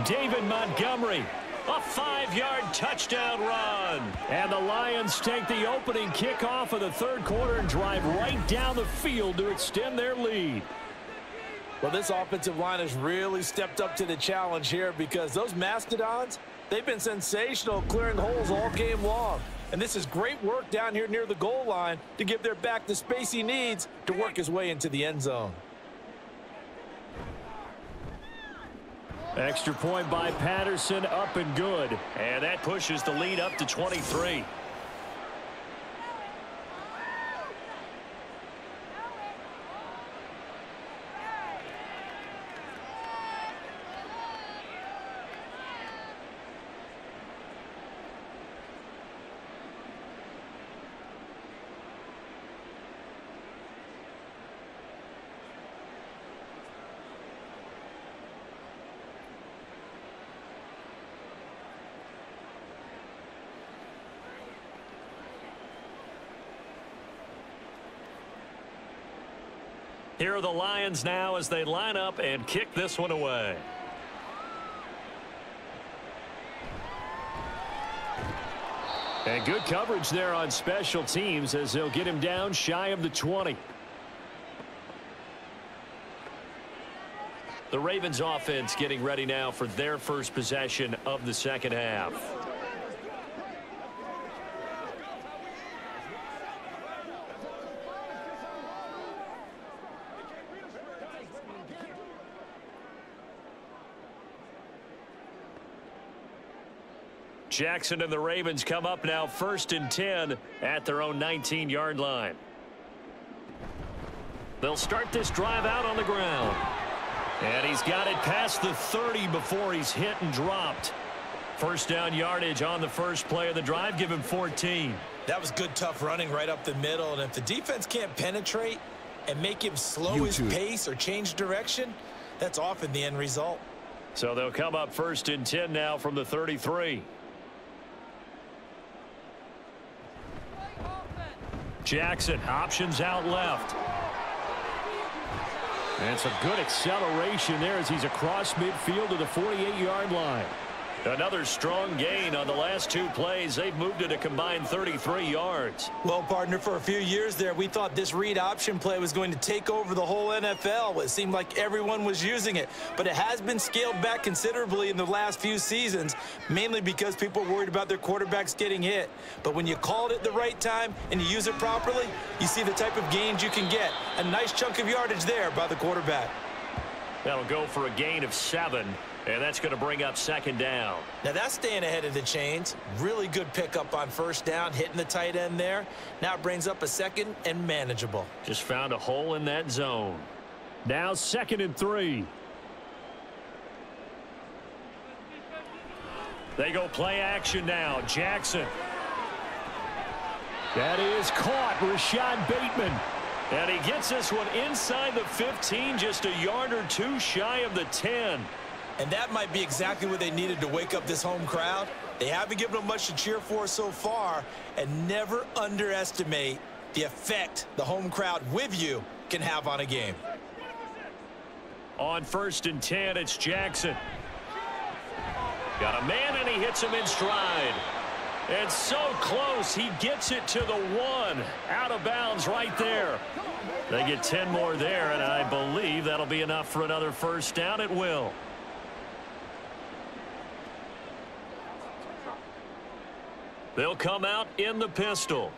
David Montgomery, a 5-yard touchdown run. And the Lions take the opening kickoff of the 3rd quarter and drive right down the field to extend their lead. Well, this offensive line has really stepped up to the challenge here because those Mastodons, they've been sensational clearing holes all game long. And this is great work down here near the goal line to give their back the space he needs to work his way into the end zone. Extra point by Patterson, up and good. And that pushes the lead up to 23. Here are the Lions now as they line up and kick this one away. And good coverage there on special teams as they'll get him down shy of the 20. The Ravens offense getting ready now for their first possession of the second half. Jackson and the Ravens come up now 1st and 10 at their own 19-yard line. They'll start this drive out on the ground. And he's got it past the 30 before he's hit and dropped. First down yardage on the first play of the drive. Give him 14. That was good, tough running right up the middle. And if the defense can't penetrate and make him slow his pace or change direction, that's often the end result. So they'll come up 1st and 10 now from the 33. Jackson options out left. And some good acceleration there as he's across midfield to the 48-yard line. Another strong gain on the last 2 plays. They've moved it a combined 33 yards. Well, partner, for a few years there, we thought this read option play was going to take over the whole NFL. It seemed like everyone was using it. But it has been scaled back considerably in the last few seasons, mainly because people are worried about their quarterbacks getting hit. But when you call it at the right time and you use it properly, you see the type of gains you can get. A nice chunk of yardage there by the quarterback. That'll go for a gain of 7. And that's going to bring up 2nd down. Now that's staying ahead of the chains. Really good pickup on 1st down, hitting the tight end there. Now it brings up a 2nd and manageable. Just found a hole in that zone. Now 2nd and 3. They go play action now. Jackson. That is caught. Rashad Bateman. And he gets this one inside the 15, just a yard or 2 shy of the 10. And that might be exactly what they needed to wake up this home crowd. They haven't given them much to cheer for so far, and never underestimate the effect the home crowd with you can have on a game. On 1st and 10, it's Jackson. Got a man, and he hits him in stride. And so close, he gets it to the 1. Out of bounds right there. They get 10 more there, and I believe that'll be enough for another 1st down. It will. They'll come out in the pistol.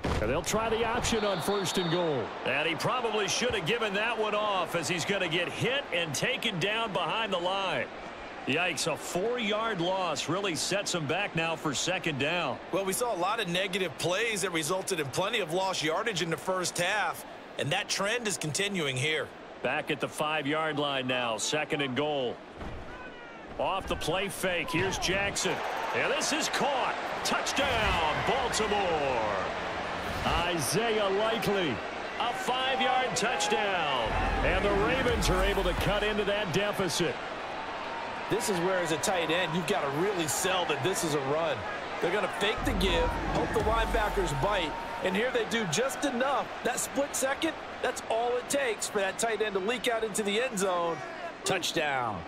And they'll try the option on 1st and goal. And he probably should have given that one off as he's going to get hit and taken down behind the line. Yikes, a 4-yard loss really sets him back now for 2nd down. Well, we saw a lot of negative plays that resulted in plenty of lost yardage in the first half, and that trend is continuing here. Back at the 5-yard line now, 2nd and goal. Off the play fake, here's Jackson. And this is caught. Touchdown, Baltimore. Isaiah Likely. A 5-yard touchdown. And the Ravens are able to cut into that deficit. This is where, as a tight end, you've got to really sell that this is a run. They're going to fake the give, hope the linebackers bite, and here they do just enough. That split second, that's all it takes for that tight end to leak out into the end zone. Touchdown.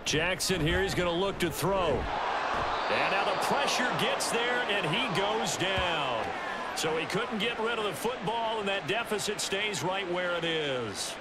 Jackson here, he's going to look to throw. And now the pressure gets there, and he goes down. So he couldn't get rid of the football, and that deficit stays right where it is.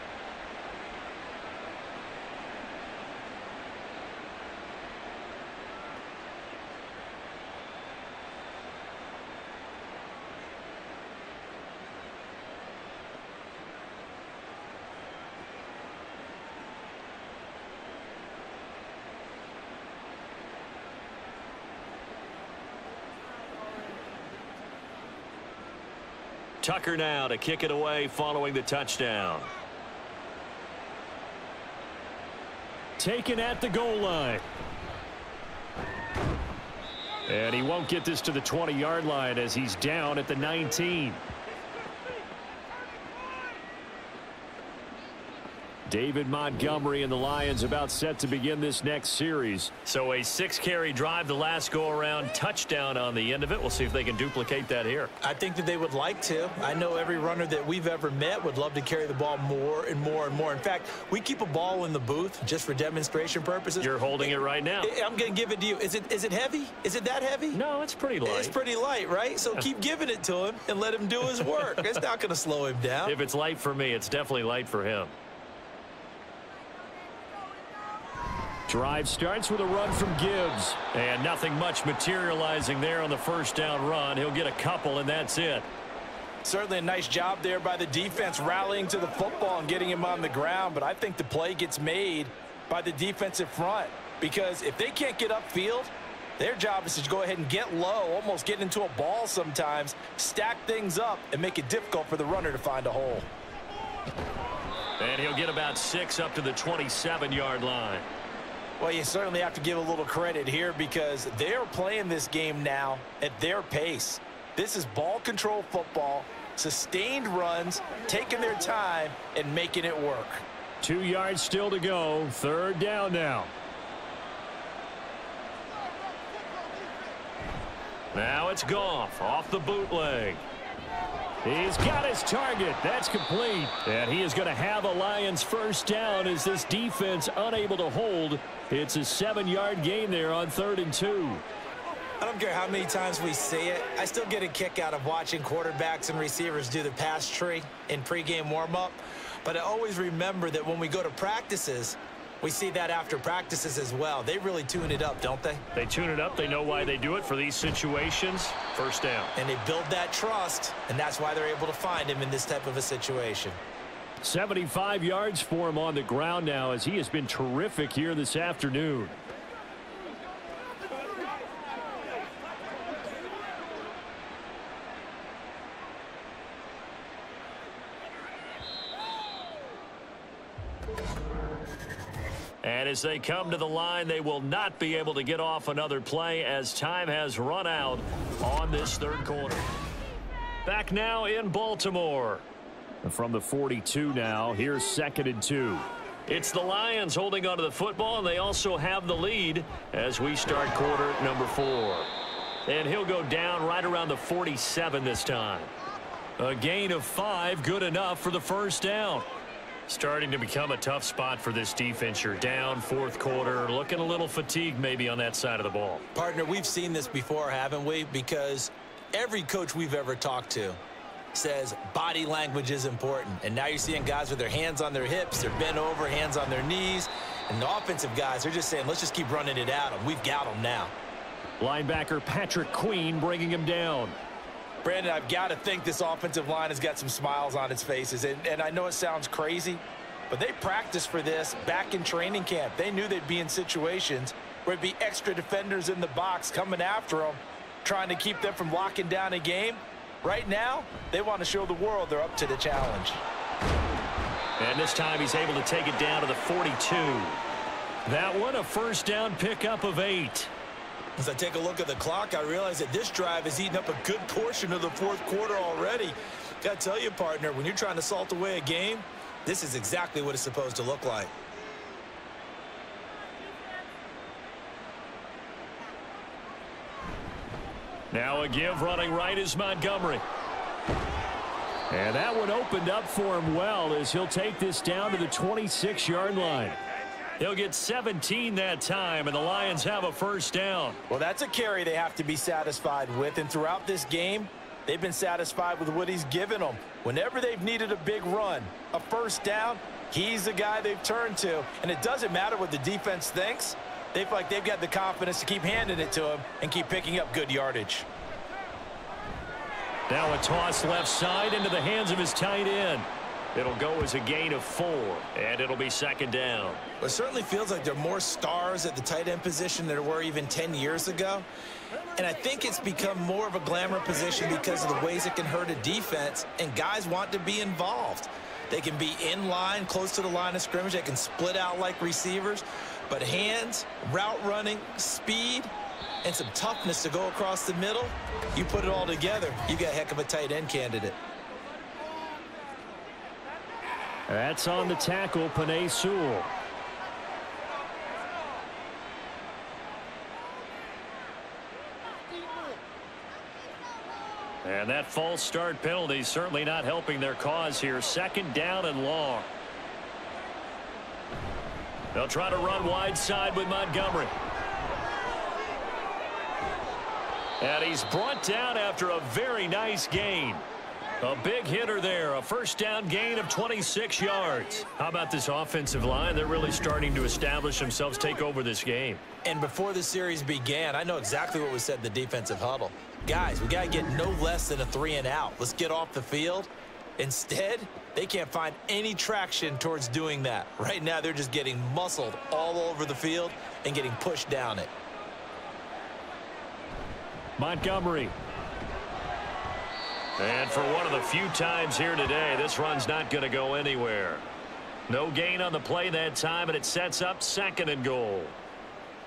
Tucker now to kick it away following the touchdown. Taken at the goal line. And he won't get this to the 20-yard line as he's down at the 19. David Montgomery and the Lions about set to begin this next series. So a 6-carry drive the last go-around, touchdown on the end of it. We'll see if they can duplicate that here. I think that they would like to. I know every runner that we've ever met would love to carry the ball more and more and more. In fact, we keep a ball in the booth just for demonstration purposes. You're holding it right now. I'm going to give it to you. Is it heavy? Is it that heavy? No, it's pretty light. It's pretty light, right? So keep giving it to him and let him do his work. It's not going to slow him down. If it's light for me, it's definitely light for him. Drive starts with a run from Gibbs. And nothing much materializing there on the first down run. He'll get a couple, and that's it. Certainly a nice job there by the defense rallying to the football and getting him on the ground. But I think the play gets made by the defensive front, because if they can't get upfield, their job is to go ahead and get low, almost get into a ball sometimes, stack things up, and make it difficult for the runner to find a hole. And he'll get about 6 up to the 27-yard line. Well, you certainly have to give a little credit here, because they're playing this game now at their pace. This is ball control football, sustained runs, taking their time and making it work. 2 yards still to go. Third down now. Now it's Goff off the bootleg. He's got his target. That's complete. And he is going to have a Lions first down as this defense unable to hold. It's a 7-yard gain there on 3rd and 2. I don't care how many times we see it. I still get a kick out of watching quarterbacks and receivers do the pass tree in pregame warm-up. But I always remember that when we go to practices, we see that after practices as well. They really tune it up, don't they? They tune it up. They know why they do it for these situations. First down. And they build that trust, and that's why they're able to find him in this type of a situation. 75 yards for him on the ground now, as he has been terrific here this afternoon. And as they come to the line, they will not be able to get off another play as time has run out on this third quarter. Back now in Baltimore. From the 42 now, here's 2nd and 2. It's the Lions holding onto the football, and they also have the lead as we start quarter number 4. And he'll go down right around the 47 this time. A gain of 5, good enough for the first down. Starting to become a tough spot for this defense. You're down, 4th quarter, looking a little fatigued maybe on that side of the ball. Partner, we've seen this before, haven't we? Because every coach we've ever talked to says body language is important. And now you're seeing guys with their hands on their hips, they're bent over, hands on their knees. And the offensive guys, they're just saying, let's just keep running it at them. We've got them now. Linebacker Patrick Queen bringing him down. Brandon, I've got to think this offensive line has got some smiles on its faces. And I know it sounds crazy, but they practiced for this back in training camp. They knew they'd be in situations where it'd be extra defenders in the box coming after them, trying to keep them from locking down a game. Right now, they want to show the world they're up to the challenge. And this time he's able to take it down to the 42. That one, a first down pickup of 8. As I take a look at the clock, I realize that this drive has eaten up a good portion of the 4th quarter already. Got to tell you, partner, when you're trying to salt away a game, this is exactly what it's supposed to look like. Now a give running right is Montgomery. And that one opened up for him well as he'll take this down to the 26-yard line. He'll get 17 that time, and the Lions have a first down. Well, that's a carry they have to be satisfied with. And throughout this game, they've been satisfied with what he's given them. Whenever they've needed a big run, a first down, he's the guy they've turned to. And it doesn't matter what the defense thinks. They feel like they've got the confidence to keep handing it to him and keep picking up good yardage. Now a toss left side into the hands of his tight end. It'll go as a gain of 4, and it'll be 2nd down. It certainly feels like there are more stars at the tight end position than there were even 10 years ago. And I think it's become more of a glamour position because of the ways it can hurt a defense, and guys want to be involved. They can be in line, close to the line of scrimmage. They can split out like receivers. But hands, route running, speed, and some toughness to go across the middle, you put it all together, you got a heck of a tight end candidate. That's on the tackle, Penei Sewell. And that false start penalty certainly not helping their cause here. 2nd down and long. They'll try to run wide side with Montgomery. And he's brought down after a very nice gain. A big hitter there, a 1st down gain of 26 yards. How about this offensive line? They're really starting to establish themselves, take over this game. And before the series began, I know exactly what was said in the defensive huddle. Guys, we got to get no less than a 3-and-out. Let's get off the field. Instead, they can't find any traction towards doing that. Right now, they're just getting muscled all over the field and getting pushed down it. Montgomery. And for one of the few times here today, this run's not going to go anywhere. No gain on the play that time, and it sets up 2nd and goal.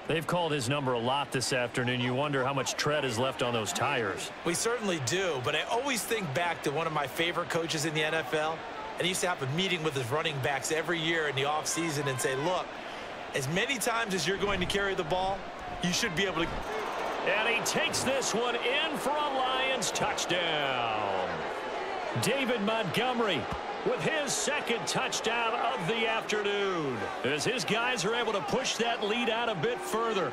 They've called his number a lot this afternoon. You wonder how much tread is left on those tires. We certainly do, but I always think back to one of my favorite coaches in the NFL, and he used to have a meeting with his running backs every year in the offseason and say, look, as many times as you're going to carry the ball, you should be able to. And he takes this one in for a Lions touchdown. David Montgomery with his 2nd touchdown of the afternoon, as his guys are able to push that lead out a bit further.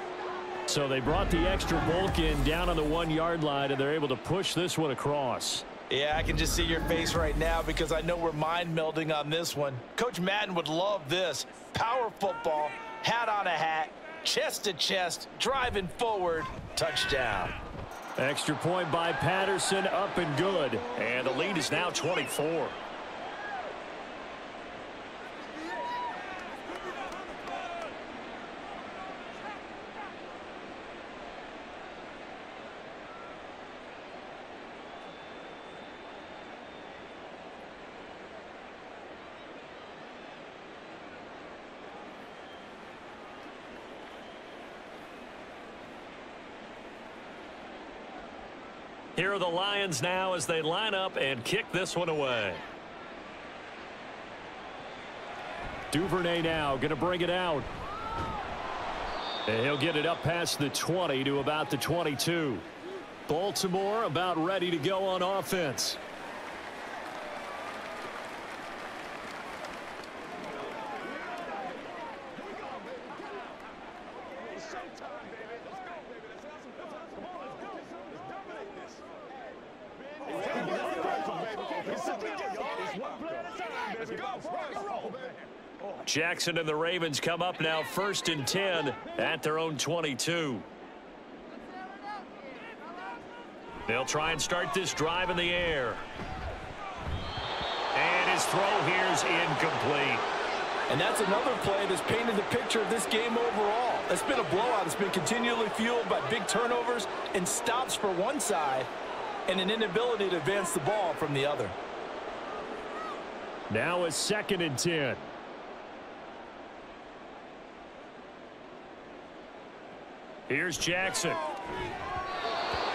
So they brought the extra bulk in down on the 1-yard line, and they're able to push this one across. Yeah, I can just see your face right now because I know we're mind melding on this one. Coach Madden would love this. Power football, hat on a hat, chest to chest, driving forward, touchdown. Extra point by Patterson, up and good. And the lead is now 24. Here are the Lions now as they line up and kick this one away. Duvernay now going to bring it out. And he'll get it up past the 20 to about the 22. Baltimore about ready to go on offense. Jackson and the Ravens come up now 1st and 10 at their own 22. They'll try and start this drive in the air. And his throw here is incomplete. And that's another play that's painted the picture of this game overall. It's been a blowout. It's been continually fueled by big turnovers and stops for one side and an inability to advance the ball from the other. Now a 2nd and 10. Here's Jackson.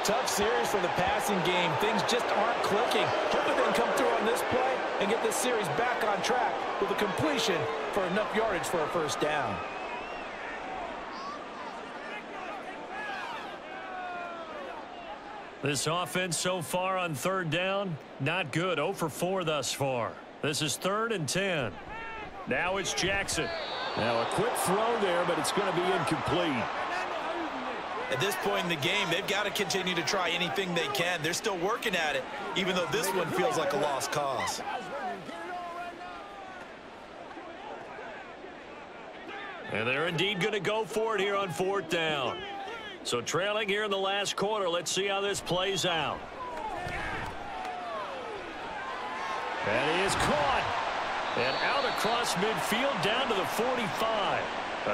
Tough series for the passing game. Things just aren't clicking. Hoping they can come through on this play and get this series back on track with a completion for enough yardage for a 1st down. This offense so far on 3rd down, not good. 0 for 4 thus far. This is 3rd and 10. Now it's Jackson. Now a quick throw there, but it's going to be incomplete. At this point in the game, they've got to continue to try anything they can. They're still working at it, even though this one feels like a lost cause. And they're indeed going to go for it here on 4th down. So trailing here in the last quarter, let's see how this plays out. That is caught. And out across midfield down to the 45.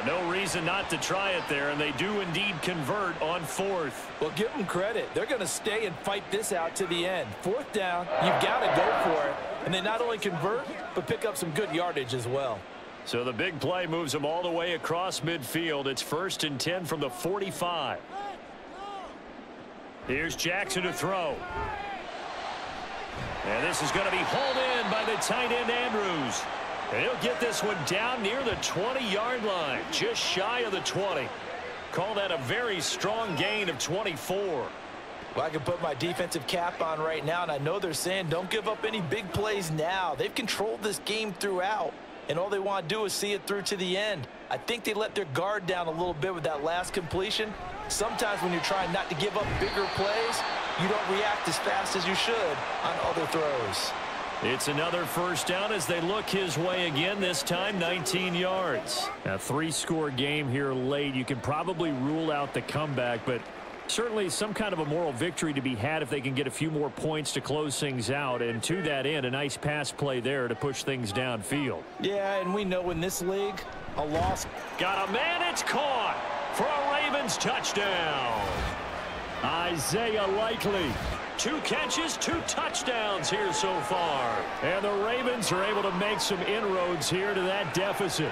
No reason not to try it there, and they do indeed convert on 4th. Well, give them credit. They're going to stay and fight this out to the end. 4th down, you've got to go for it. And they not only convert, but pick up some good yardage as well. So the big play moves them all the way across midfield. It's 1st and 10 from the 45. Here's Jackson to throw. And this is going to be hauled in by the tight end Andrews. And he'll get this one down near the 20-yard line, just shy of the 20. Call that a very strong gain of 24. Well, I can put my defensive cap on right now, and I know they're saying don't give up any big plays now. They've controlled this game throughout, and all they want to do is see it through to the end. I think they let their guard down a little bit with that last completion. Sometimes when you're trying not to give up bigger plays, you don't react as fast as you should on other throws. It's another first down as they look his way again, this time 19 yards. A 3-score game here late. You can probably rule out the comeback, but certainly some kind of a moral victory to be had if they can get a few more points to close things out. And to that end, a nice pass play there to push things downfield. Yeah, and we know in this league, a loss. Got a man, it's caught for a Ravens touchdown. Isaiah Likely. 2 catches, 2 touchdowns here so far. And the Ravens are able to make some inroads here to that deficit.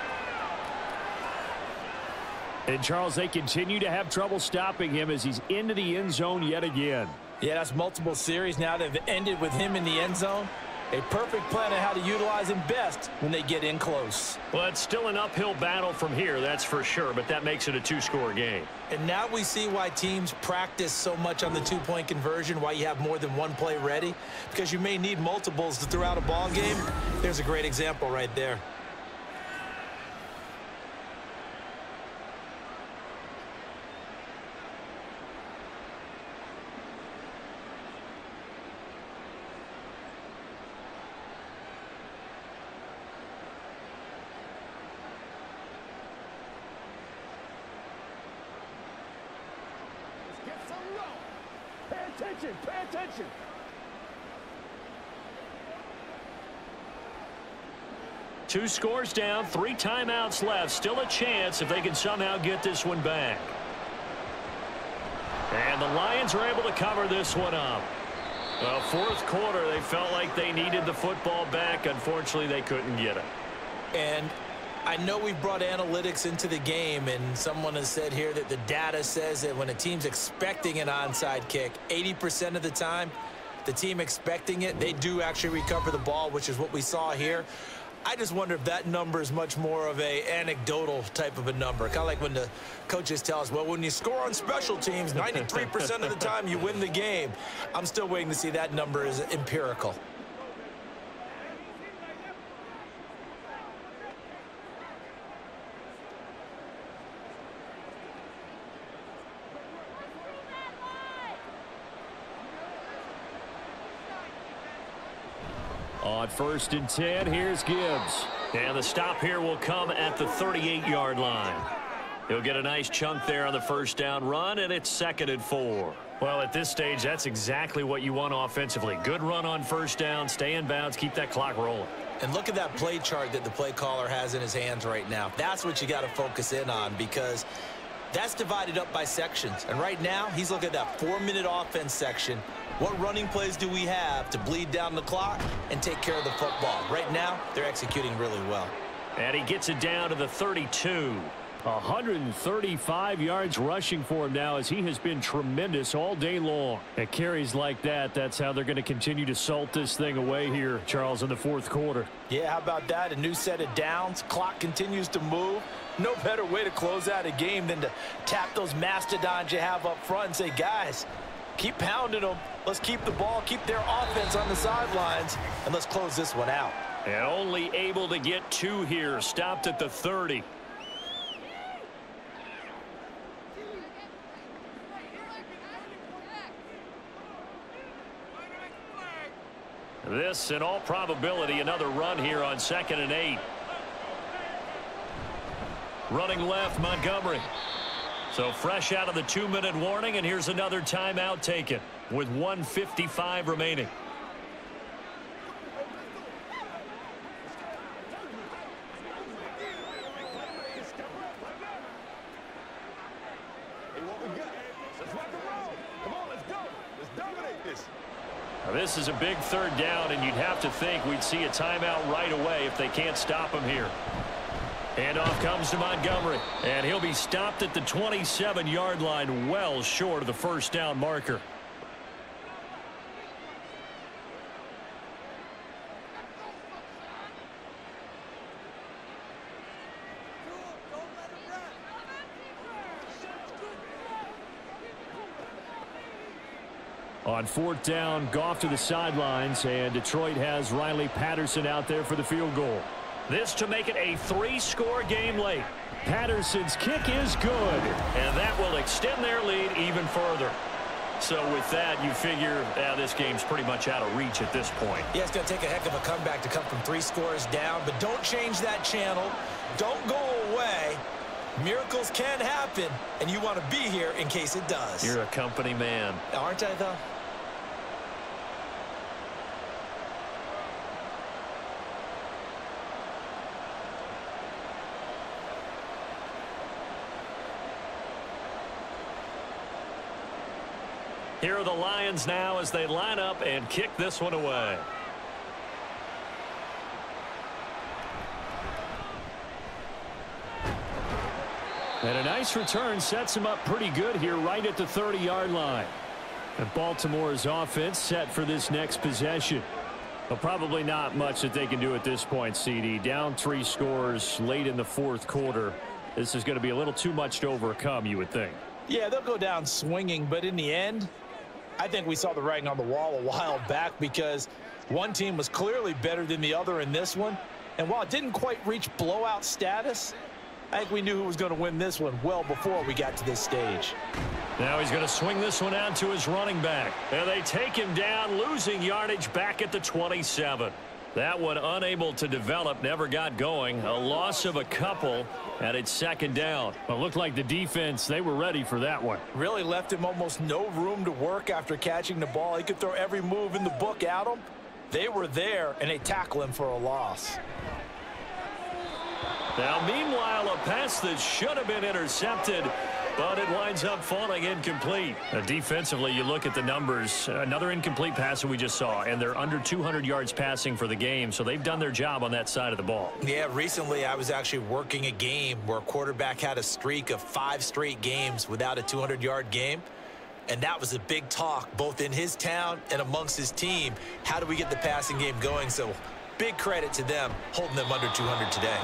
And, Charles, they continue to have trouble stopping him as he's into the end zone yet again. Yeah, that's multiple series now that have ended with him in the end zone. A perfect plan on how to utilize him best when they get in close. Well, it's still an uphill battle from here, that's for sure, but that makes it a 2-score game. And now we see why teams practice so much on the 2-point conversion, why you have more than one play ready, because you may need multiples to throw out a ball game. There's a great example right there. Pay attention. 2 scores down, 3 timeouts left. Still a chance if they can somehow get this one back. And the Lions are able to cover this one up. Well, 4th quarter, they felt like they needed the football back. Unfortunately, they couldn't get it. And I know we've brought analytics into the game, and someone has said here that the data says that when a team's expecting an onside kick, 80% of the time, the team expecting it, they do actually recover the ball, which is what we saw here. I just wonder if that number is much more of a anecdotal type of a number. Kind of like when the coaches tell us, well, when you score on special teams, 93% of the time you win the game. I'm still waiting to see that number is empirical. On 1st and 10, here's Gibbs. And the stop here will come at the 38-yard line. He'll get a nice chunk there on the first down run, and it's 2nd and 4. Well, at this stage, that's exactly what you want offensively. Good run on first down, stay in bounds, keep that clock rolling. And look at that play chart that the play caller has in his hands right now. That's what you got to focus in on, because that's divided up by sections. And right now, he's looking at that 4-minute offense section. What running plays do we have to bleed down the clock and take care of the football? Right now, they're executing really well. And he gets it down to the 32. 135 yards rushing for him now as he has been tremendous all day long. At carries like that, that's how they're going to continue to salt this thing away here, Charles, in the 4th quarter. Yeah, how about that? A new set of downs. Clock continues to move. No better way to close out a game than to tap those mastodons you have up front and say, guys, keep pounding them. Let's keep the ball, keep their offense on the sidelines, and let's close this one out. And only able to get 2 here, stopped at the 30. This, in all probability, another run here on 2nd and 8. Running left, Montgomery. So fresh out of the 2-minute warning, and here's another timeout taken with 1:55 remaining. Now, this is a big 3rd down, and you'd have to think we'd see a timeout right away if they can't stop him here. Handoff comes to Montgomery, and he'll be stopped at the 27-yard line, well short of the first down marker. On 4th down, Goff to the sidelines, and Detroit has Riley Patterson out there for the field goal. This to make it a 3-score game late. Patterson's kick is good. And that will extend their lead even further. So with that, you figure this game's pretty much out of reach at this point. Yeah, it's going to take a heck of a comeback to come from 3 scores down, but don't change that channel. Don't go away. Miracles can happen, and you want to be here in case it does. You're a company man. Aren't I, though? Here are the Lions now as they line up and kick this one away. And a nice return sets him up pretty good here right at the 30-yard line. And Baltimore's offense set for this next possession. But probably not much that they can do at this point, CD. Down 3 scores late in the 4th quarter. This is going to be a little too much to overcome, you would think. Yeah, they'll go down swinging, but in the end, I think we saw the writing on the wall a while back because one team was clearly better than the other in this one. And while it didn't quite reach blowout status, I think we knew who was going to win this one well before we got to this stage. Now he's going to swing this one out to his running back. And they take him down, losing yardage back at the 27. That one unable to develop, never got going. A loss of a couple, and it's 2nd down. Well, it looked like the defense, they were ready for that one. Really left him almost no room to work after catching the ball. He could throw every move in the book at him. They were there, and they tackle him for a loss. Now, meanwhile, a pass that should have been intercepted, but it winds up falling incomplete. Defensively, you look at the numbers. Another incomplete pass that we just saw, and they're under 200 yards passing for the game, so they've done their job on that side of the ball. Yeah, recently I was actually working a game where a quarterback had a streak of 5 straight games without a 200-yard game. And that was a big talk, both in his town and amongst his team. How do we get the passing game going? So big credit to them holding them under 200 today.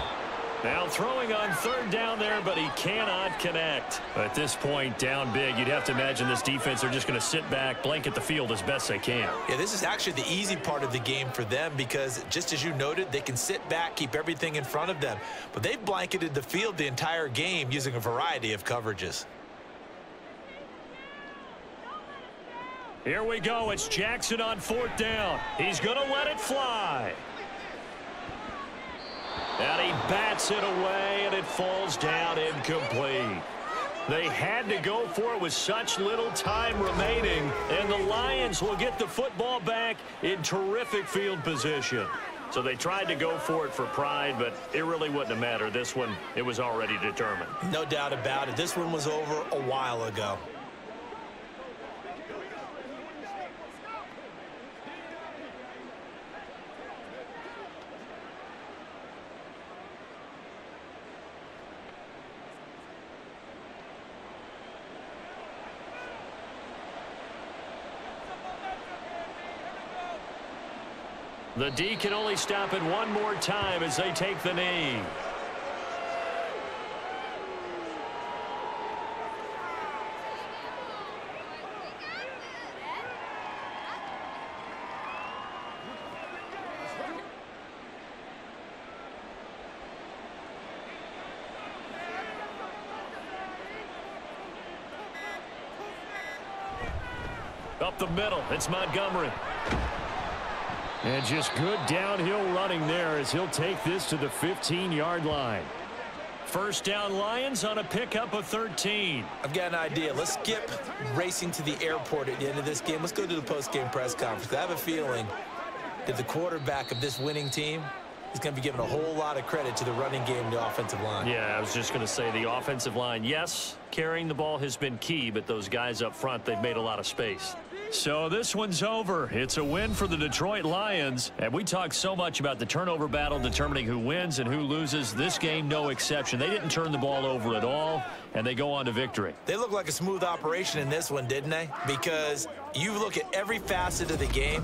Now throwing on 3rd down there, but he cannot connect. At this point, down big, you'd have to imagine this defense are just going to sit back, blanket the field as best they can. Yeah, this is actually the easy part of the game for them because, just as you noted, they can sit back, keep everything in front of them. But they've blanketed the field the entire game using a variety of coverages. Here we go. It's Jackson on 4th down. He's going to let it fly. And he bats it away, and it falls down incomplete. They had to go for it with such little time remaining, and the Lions will get the football back in terrific field position. So they tried to go for it for pride, but it really wouldn't have mattered. This one, it was already determined. No doubt about it. This one was over a while ago. The D can only stop it one more time as they take the knee. Up the middle, it's Montgomery. And just good downhill running there as he'll take this to the 15-yard line. 1st down Lions on a pickup of 13. I've got an idea. Let's skip racing to the airport at the end of this game. Let's go to the post-game press conference. I have a feeling that the quarterback of this winning team is going to be given a whole lot of credit to the running game and the offensive line. Yeah, I was just going to say the offensive line, yes, carrying the ball has been key, but those guys up front, they've made a lot of space. So this one's over. It's a win for the Detroit Lions. And we talked so much about the turnover battle determining who wins and who loses. This game, no exception. They didn't turn the ball over at all, and they go on to victory. They look like a smooth operation in this one, didn't they? Because you look at every facet of the game,